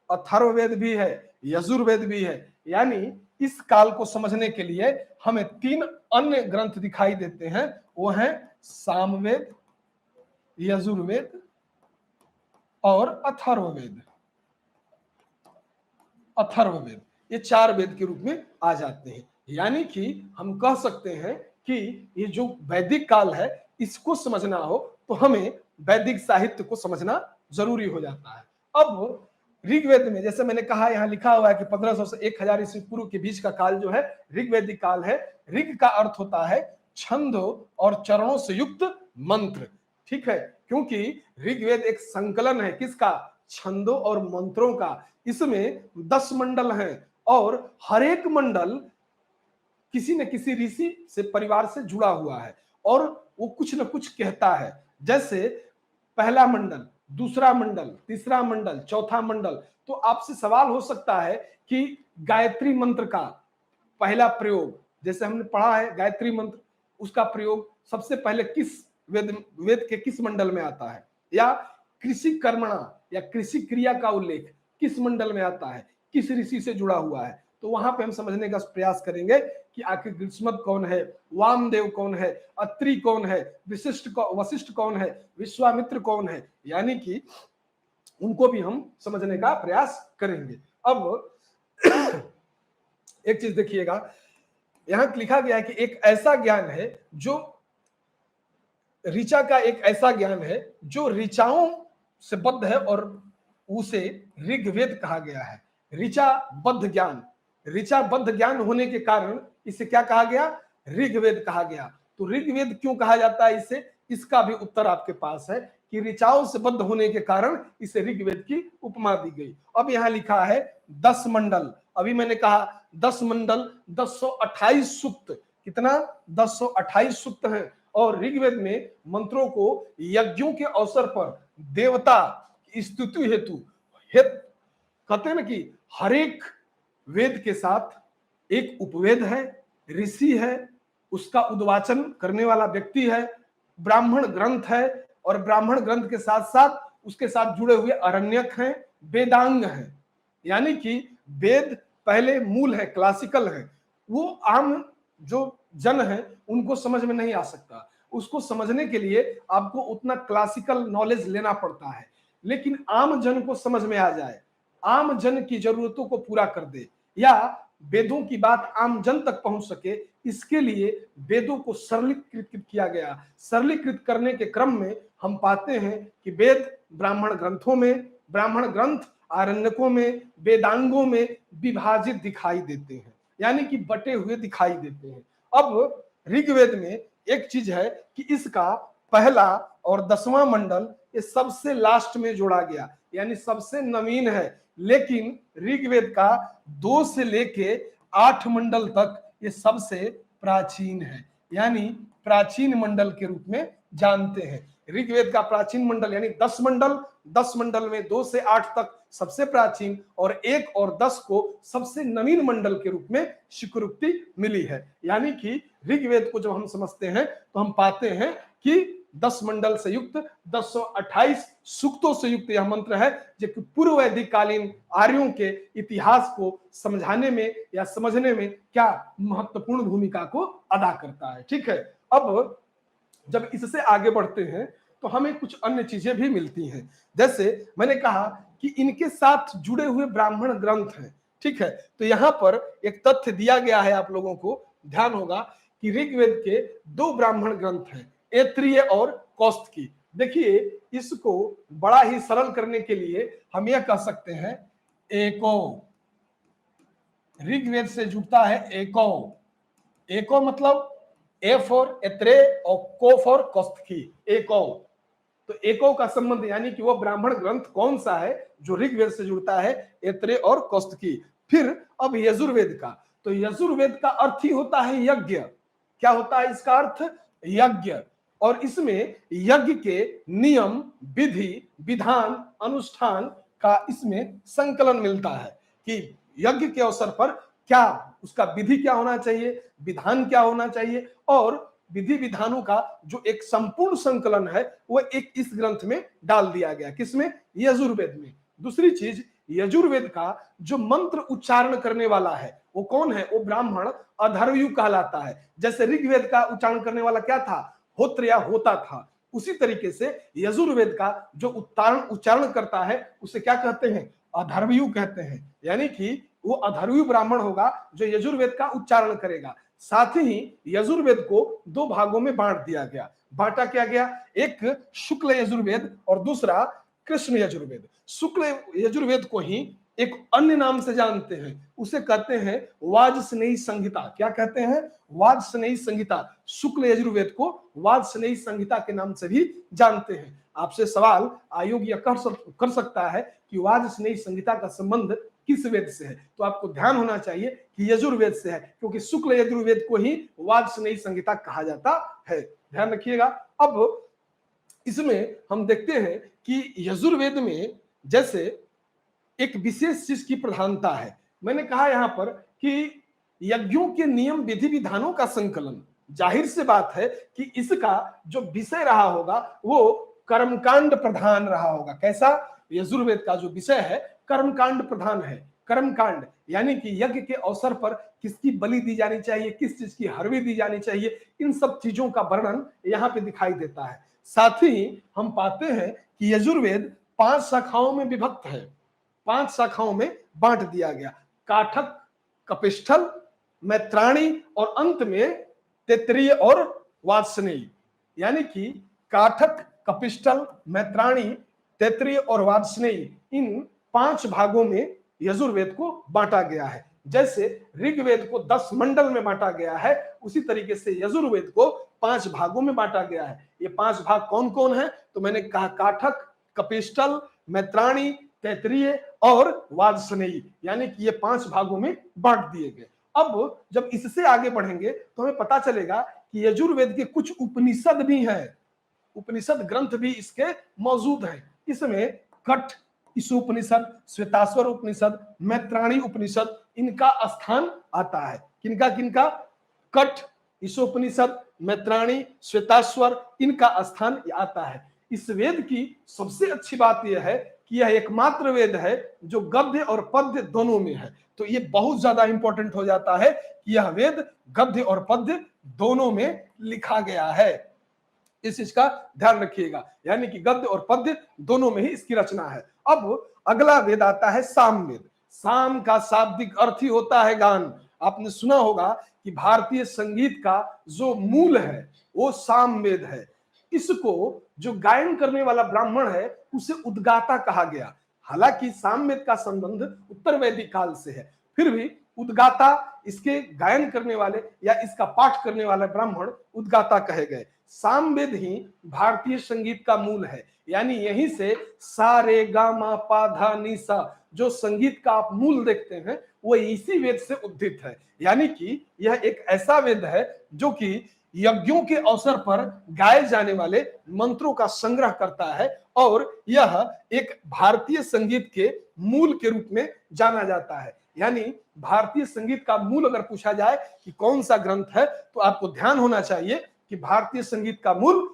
अथर्ववेद भी है, यजुर्वेद भी है। यानी इस काल को समझने के लिए हमें 3 अन्य ग्रंथ दिखाई देते हैं, वो हैं सामवेद, यजुर्वेद और अथर्ववेद। अथर्ववेद ये 4 वेद के रूप में आ जाते हैं। यानी कि हम कह सकते हैं कि ये जो वैदिक काल है इसको समझना हो तो हमें वैदिक साहित्य को समझना जरूरी हो जाता है। अब ऋग्वेद में जैसे मैंने कहा, यहाँ लिखा हुआ है कि 1500 से 1000 ईस्वी पूर्व के बीच का काल जो है ऋग्वेदिक काल है। ऋग का अर्थ होता है छंद और चरणों से युक्त मंत्र, ठीक है, क्योंकि ऋग्वेद एक संकलन है किसका, छंदों और मंत्रों का। इसमें 10 मंडल हैं और हर एक मंडल किसी न किसी ऋषि से परिवार से जुड़ा हुआ है और वो कुछ न कुछ कहता है। जैसे पहला मंडल, दूसरा मंडल, तीसरा मंडल, चौथा मंडल। तो आपसे सवाल हो सकता है कि गायत्री मंत्र का पहला प्रयोग, जैसे हमने पढ़ा है गायत्री मंत्र, उसका प्रयोग सबसे पहले किस वेद के किस मंडल में आता है, या कृषि कर्मणा या कृषि क्रिया का उल्लेख किस मंडल में आता है, किस ऋषि से जुड़ा हुआ है। तो वहां पे हम समझने का प्रयास करेंगे कि आखिर ग्रीष्मत कौन है, वामदेव कौन है, अत्रि कौन है, वशिष्ठ कौन है, विश्वामित्र कौन है। यानी कि उनको भी हम समझने का प्रयास करेंगे। अब एक चीज देखिएगा, यहां लिखा गया है कि एक ऐसा ज्ञान है जो ऋचा का एक ऐसा ज्ञान है जो ऋचाओं से बद्ध है और उसे ऋग्वेद कहा गया है। ऋचा बद्ध ज्ञान, ऋचा बद्ध ज्ञान होने के कारण इसे क्या कहा गया, ऋग्वेद कहा गया। तो ऋग्वेद क्यों कहा जाता है इसे, इसका भी उत्तर आपके पास है कि ऋचाओं से बद्ध होने के कारण इसे ऋग्वेद की उपमा दी गई। अब यहाँ लिखा है 10 मंडल, अभी मैंने कहा 10 मंडल, 1028 सूक्त, कितना 1028 सूक्त हैं। और ऋग्वेद में मंत्रों को यज्ञों के अवसर पर देवता स्तुति हेतु कहते हैं ना कि हर एक वेद के साथ एक उपवेद है, ऋषि है, उसका उद्वाचन करने वाला व्यक्ति है, ब्राह्मण ग्रंथ है, और ब्राह्मण ग्रंथ के साथ साथ उसके साथ जुड़े हुए अरण्यक हैं, वेदांग हैं। यानी कि वेद पहले मूल है, क्लासिकल है, वो आम जो जन है उनको समझ में नहीं आ सकता। उसको समझने के लिए आपको उतना क्लासिकल नॉलेज लेना पड़ता है। लेकिन आम जन को समझ में आ जाए, आम जन की जरूरतों को पूरा कर दे, या वेदों की बात आम जन तक पहुंच सके, इसके लिए वेदों को सरलीकृत किया गया। सरलीकृत करने के क्रम में हम पाते हैं कि वेद ब्राह्मण ग्रंथों में, ब्राह्मण ग्रंथ आरण्यकों में, वेदांगों में विभाजित दिखाई देते हैं, यानी कि बटे हुए दिखाई देते हैं। अब ऋग्वेद में एक चीज है कि इसका पहला और 10वां मंडल ये सबसे लास्ट में जोड़ा गया, यानी सबसे नवीन है। लेकिन ऋग्वेद का 2 से लेके 8 मंडल तक ये सबसे प्राचीन है, यानी प्राचीन मंडल के रूप में जानते हैं। ऋग्वेद का प्राचीन मंडल यानी 10 मंडल, 10 मंडल में 2 से 8 तक सबसे प्राचीन, और 1 और 10 को सबसे नवीन मंडल के रूप में स्वीकृति मिली है। यानी कि ऋग्वेद को जब हम समझते हैं तो हम पाते हैं कि 10 मंडल से युक्त 1028 सूक्तों से युक्त यह मंत्र है, जो कि पूर्व वैदिक कालीन आर्यों के इतिहास को समझाने में या समझने में क्या महत्वपूर्ण भूमिका को अदा करता है। ठीक है, अब जब इससे आगे बढ़ते हैं तो हमें कुछ अन्य चीजें भी मिलती हैं। जैसे मैंने कहा कि इनके साथ जुड़े हुए ब्राह्मण ग्रंथ हैं, ठीक है। तो यहां पर एक तथ्य दिया गया है, आप लोगों को ध्यान होगा कि ऋग्वेद के 2 ब्राह्मण ग्रंथ हैं, ऐत्रेय और कौस्तुकी। देखिए, इसको बड़ा ही सरल करने के लिए हम यह कह सकते हैं एको, ऋग्वेद से जुड़ता है एको। एको मतलब ए फॉर ऐत्रेय और को फॉर कौस्तुकी, एको। तो एको का संबंध यानी कि वो ब्राह्मण ग्रंथ कौन सा है जो ऋग्वेद से जुड़ता है, ऐत्रेय और कौस्तुकी। फिर अब यजुर्वेद का, तो यजुर्वेद का अर्थ ही होता है यज्ञ। क्या होता है इसका अर्थ, यज्ञ। और इसमें यज्ञ के नियम, विधि, विधान, अनुष्ठान का इसमें संकलन मिलता है कि यज्ञ के अवसर पर क्या उसका विधि क्या होना चाहिए, विधान क्या होना चाहिए, और विधि विधानों का जो एक संपूर्ण संकलन है वो एक इस ग्रंथ में डाल दिया गया। किसमें? यजुर्वेद में। दूसरी चीज, यजुर्वेद का जो मंत्र उच्चारण करने वाला है वो कौन है? वो ब्राह्मण अधर्वयु कहलाता है। जैसे ऋग्वेद का उच्चारण करने वाला क्या था? होत्र या होता था। उसी तरीके से यजुर्वेद का जो उच्चारण करता है उसे क्या कहते हैं? अधर्वयु कहते हैं। यानी कि वो अधर्वयु ब्राह्मण होगा जो यजुर्वेद का उच्चारण करेगा। साथ ही यजुर्वेद को दो भागों में बांट दिया गया। बांटा क्या गया? एक शुक्ल यजुर्वेद और दूसरा कृष्ण यजुर्वेद। शुक्ल यजुर्वेद को ही एक अन्य नाम से जानते हैं, उसे कहते हैं वाजस्नेही संहिता। क्या कहते हैं? वाजस्नेही संहिता। शुक्ल यजुर्वेद को वाजस्नेही संहिता के नाम से भी जानते हैं। आपसे सवाल आयोग यह कर सकता है कि वाजस्नेही संहिता का संबंध किस वेद से है? तो आपको ध्यान होना चाहिए कि यजुर्वेद से है, क्योंकि शुक्ल यजुर्वेद को ही वाजस्नेही संहिता कहा जाता है। ध्यान रखिएगा। अब इसमें हम देखते हैं कि यजुर्वेद में जैसे एक विशेष चीज की प्रधानता है। मैंने कहा यहां पर कि यज्ञों के नियम विधि विधानों का संकलन, जाहिर से बात है कि इसका जो विषय रहा होगा वो कर्मकांड प्रधान रहा होगा। कैसा? यजुर्वेद का जो विषय है कर्मकांड प्रधान है। कर्मकांड यानी कि यज्ञ के अवसर पर किसकी बलि दी जानी चाहिए, किस चीज की हरवी दी जानी चाहिए, इन सब चीजों का वर्णन यहाँ पे दिखाई देता है। साथ ही हम पाते हैं कि यजुर्वेद 5 शाखाओं में विभक्त है, 5 शाखाओं में बांट दिया गया। काठक, कपिष्ठल, मैत्राणी और अंत में तैत्तिरीय और वाजस्नेयी। यानी कि काठक, कपिष्ठल, मैत्राणी, तैत्तिरीय और वाजस्नेयी, इन 5 भागों में यजुर्वेद को बांटा गया है। जैसे ऋग्वेद को 10 मंडल में बांटा गया है, उसी तरीके से यजुर्वेद को 5 भागों में बांटा गया है। ये 5 भाग कौन कौन है? तो मैंने कहा काठक, कपिष्ठल, मैत्राणी, तैत्तिरीय और वाजस्नेयी, यानी कि ये 5 भागों में बांट दिए गए। अब जब इससे आगे बढ़ेंगे तो हमें पता चलेगा कि यजुर्वेद के कुछ उपनिषद भी हैं, उपनिषद ग्रंथ भी इसके मौजूद हैं। इसमें कठ ईशोपनिषद, श्वेताश्वर उपनिषद, मैत्राणी उपनिषद, इनका स्थान आता है। किनका किनका? कठ, ईशोपनिषद, मैत्राणी, श्वेताश्वर, इनका स्थान आता है। इस वेद की सबसे अच्छी बात यह है कि यह एकमात्र वेद है जो गद्य और पद्य दोनों में है। तो ये बहुत ज्यादा इंपॉर्टेंट हो जाता है कि यह वेद गद्य और पद्य दोनों में लिखा गया है। इस चीज का ध्यान रखिएगा, यानी कि गद्य और पद्य दोनों में ही इसकी रचना है। अब अगला वेद आता है सामवेद। साम का शाब्दिक अर्थ ही होता है गान। आपने सुना होगा कि भारतीय संगीत का जो मूल है वो सामवेद है। इसको जो गायन करने वाला ब्राह्मण है उसे उद्गाता कहा गया। हालांकि सामवेद का संबंध उत्तर वैदिक काल से है, फिर भी उद्गाता, इसके गायन करने वाले या इसका पाठ करने वाले ब्राह्मण उद्गाता कहे गए। सामवेद ही भारतीय संगीत का मूल है, यानी यहीं से सा रे गा मा पा धा नी सा जो संगीत का आप मूल देखते हैं वो इसी वेद से उद्धित है। यानी कि यह एक ऐसा वेद है जो कि यज्ञों के अवसर पर गाए जाने वाले मंत्रों का संग्रह करता है, और यह एक भारतीय संगीत के मूल के रूप में जाना जाता है। यानी भारतीय संगीत का मूल अगर पूछा जाए कि कौन सा ग्रंथ है तो आपको ध्यान होना चाहिए कि भारतीय संगीत का मूल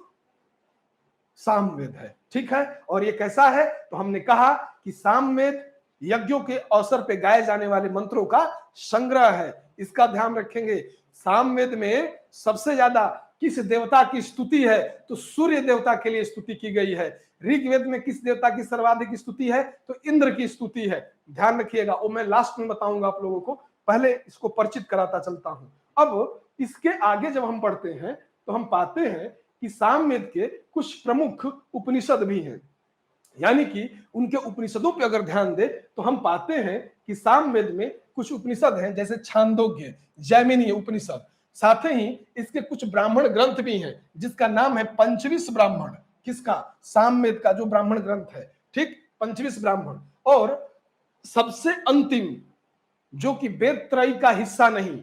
सामवेद है। ठीक है, और ये कैसा है? तो हमने कहा कि सामवेद यज्ञों के अवसर पे गाए जाने वाले मंत्रों का संग्रह है। इसका ध्यान रखेंगे। सामवेद में सबसे ज्यादा किस देवता की स्तुति है? तो सूर्य देवता के लिए स्तुति की गई है। ऋग्वेद में किस देवता की सर्वाधिक स्तुति है? तो इंद्र की स्तुति है। ध्यान रखिएगा, वो मैं लास्ट में बताऊंगा आप लोगों को, पहले इसको परिचित कराता चलता हूं। अब इसके आगे जब हम पढ़ते हैं तो हम पाते हैं कि सामवेद के कुछ प्रमुख उपनिषद भी हैं। यानी कि उनके उपनिषदों पे अगर ध्यान दे तो हम पाते हैं कि सामवेद में कुछ उपनिषद हैं, जैसे छांदोग्य, जैमिनी उपनिषद। साथ ही इसके कुछ ब्राह्मण ग्रंथ भी हैं जिसका नाम है पंचविश ब्राह्मण। किसका? सामवेद का जो ब्राह्मण ग्रंथ है, ठीक, पंचविश ब्राह्मण। और सबसे अंतिम जो कि वेद त्रयी का हिस्सा नहीं,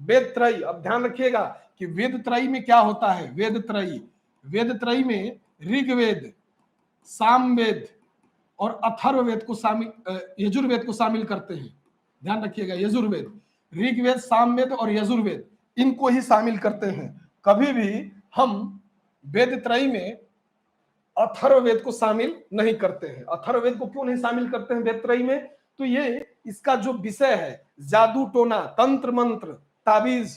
वेद त्रयी, अब ध्यान रखिएगा कि वेद त्रयी में क्या होता है। वेद त्रयी, वेद त्रयी में ऋग्वेद, सामवेद और अथर्ववेद को शामिल, यजुर्वेद को शामिल करते हैं। ध्यान रखिएगा, यजुर्वेद, ऋग्वेद, सामवेद और यजुर्वेद, इनको ही शामिल करते हैं। कभी भी हम वेद त्रयी में अथर्ववेद को शामिल नहीं करते हैं। अथर्ववेद को क्यों नहीं शामिल करते हैं वेद त्रयी में? तो ये इसका जो विषय है, जादू टोना, तंत्र मंत्र, ताबीज,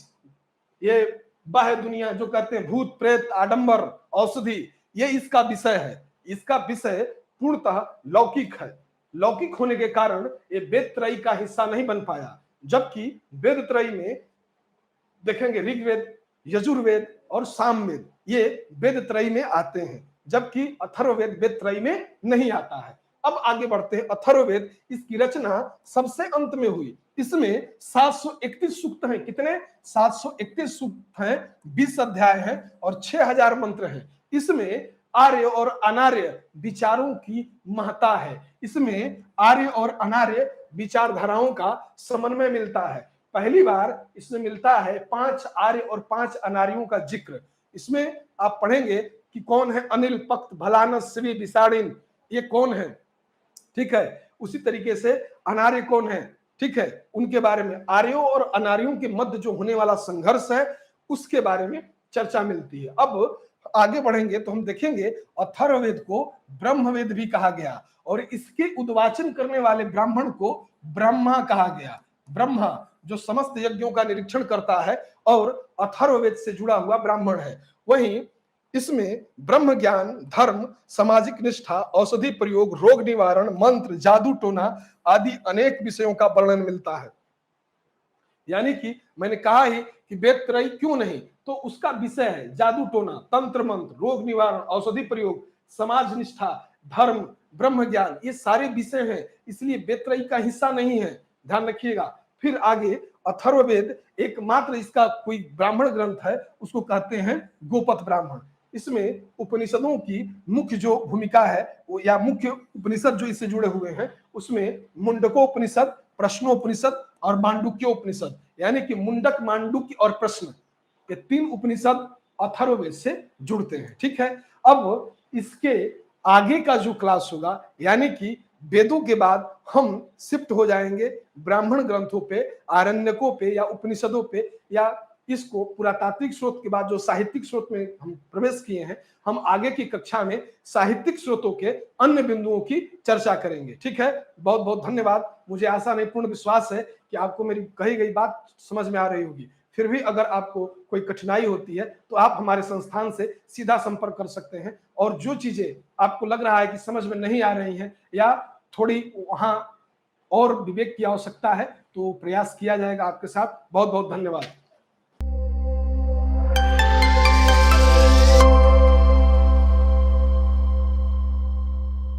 ये बाह्य दुनिया जो कहते हैं, भूत प्रेत, आडंबर, औषधि, ये इसका विषय है। इसका विषय पूर्णतः लौकिक है। लौकिक होने के कारण ये वेद त्रयी का हिस्सा नहीं बन पाया। जबकि वेद त्रयी में देखेंगे ऋग्वेद, यजुर्वेद और सामवेद, ये वेद त्रयी में आते हैं, जबकि अथर्ववेद वेद त्रयी में नहीं आता है। अब आगे बढ़ते हैं। अथर्ववेद, इसकी रचना सबसे अंत में हुई। इसमें 731 सूक्त हैं। कितने? 731 सूक्त हैं, 20 अध्याय हैं और 6000 मंत्र हैं। इसमें आर्य और अनार्य विचारों की महत्ता है। इसमें आर्य और अनार्य विचारधाराओं का समन्वय मिलता है। पहली बार इसमें मिलता है 5 आर्य और 5 अनार्यों का जिक्र। इसमें आप पढ़ेंगे कि कौन है अनिल, पक्त, भलानस, श्री, विषाणिन, ये कौन है, ठीक है। उसी तरीके से अनार्य कौन है, ठीक है, उनके बारे में, आर्यों और अनार्यों के मध्य जो होने वाला संघर्ष है उसके बारे में चर्चा मिलती है। अब आगे बढ़ेंगे तो हम देखेंगे अथर्ववेद को ब्रह्मवेद भी कहा गया और इसके उद्वाचन करने वाले ब्राह्मण को ब्रह्मा कहा गया। ब्रह्मा जो समस्त यज्ञों का निरीक्षण करता है और अथर्ववेद से जुड़ा हुआ ब्राह्मण है। वहीं इसमें ब्रह्म ज्ञान, धर्म, सामाजिक निष्ठा, औषधि प्रयोग, रोग निवारण, मंत्र, जादू टोना आदि अनेक विषयों का वर्णन मिलता है। यानी कि मैंने कहा ही कि वेद त्रयी क्यों नहीं, तो उसका विषय है जादू टोना, तंत्र मंत्र, रोग निवारण, औषधि प्रयोग, समाज निष्ठा, धर्म, ब्रह्म ज्ञान, ये सारे विषय हैं, इसलिए वेद त्रयी का हिस्सा नहीं है। ध्यान रखिएगा। फिर आगे अथर्ववेद एकमात्र इसका कोई ब्राह्मण ग्रंथ है, उसको कहते हैं गोपथ ब्राह्मण। इसमें उपनिषदों की मुख्य जो भूमिका है या मुख्य उपनिषद जो इससे जुड़े हुए हैं, उसमें मुंडकोपनिषद, प्रश्नोपनिषद और मांडुक्योपनिषद, यानी कि मुंडक, मांडुक्य और प्रश्न, ये 3 उपनिषद अथर्ववेद से जुड़ते हैं। ठीक है। अब इसके आगे का जो क्लास होगा, यानी कि वेदों के बाद हम शिफ्ट हो जाएंगे ब्राह्मण ग्रंथों पे, आरण्यकों पे या उपनिषदों पे, या इसको पुरातात्विक स्रोत के बाद जो साहित्यिक स्रोत में हम प्रवेश किए हैं, हम आगे की कक्षा में साहित्यिक स्रोतों के अन्य बिंदुओं की चर्चा करेंगे। ठीक है। बहुत बहुत धन्यवाद। मुझे आशा नहीं, पूर्ण विश्वास है कि आपको मेरी कही गई बात समझ में आ रही होगी। फिर भी अगर आपको कोई कठिनाई होती है तो आप हमारे संस्थान से सीधा संपर्क कर सकते हैं, और जो चीजें आपको लग रहा है कि समझ में नहीं आ रही हैं या थोड़ी वहां और विवेक की आवश्यकता है, तो प्रयास किया जाएगा आपके साथ। बहुत बहुत धन्यवाद।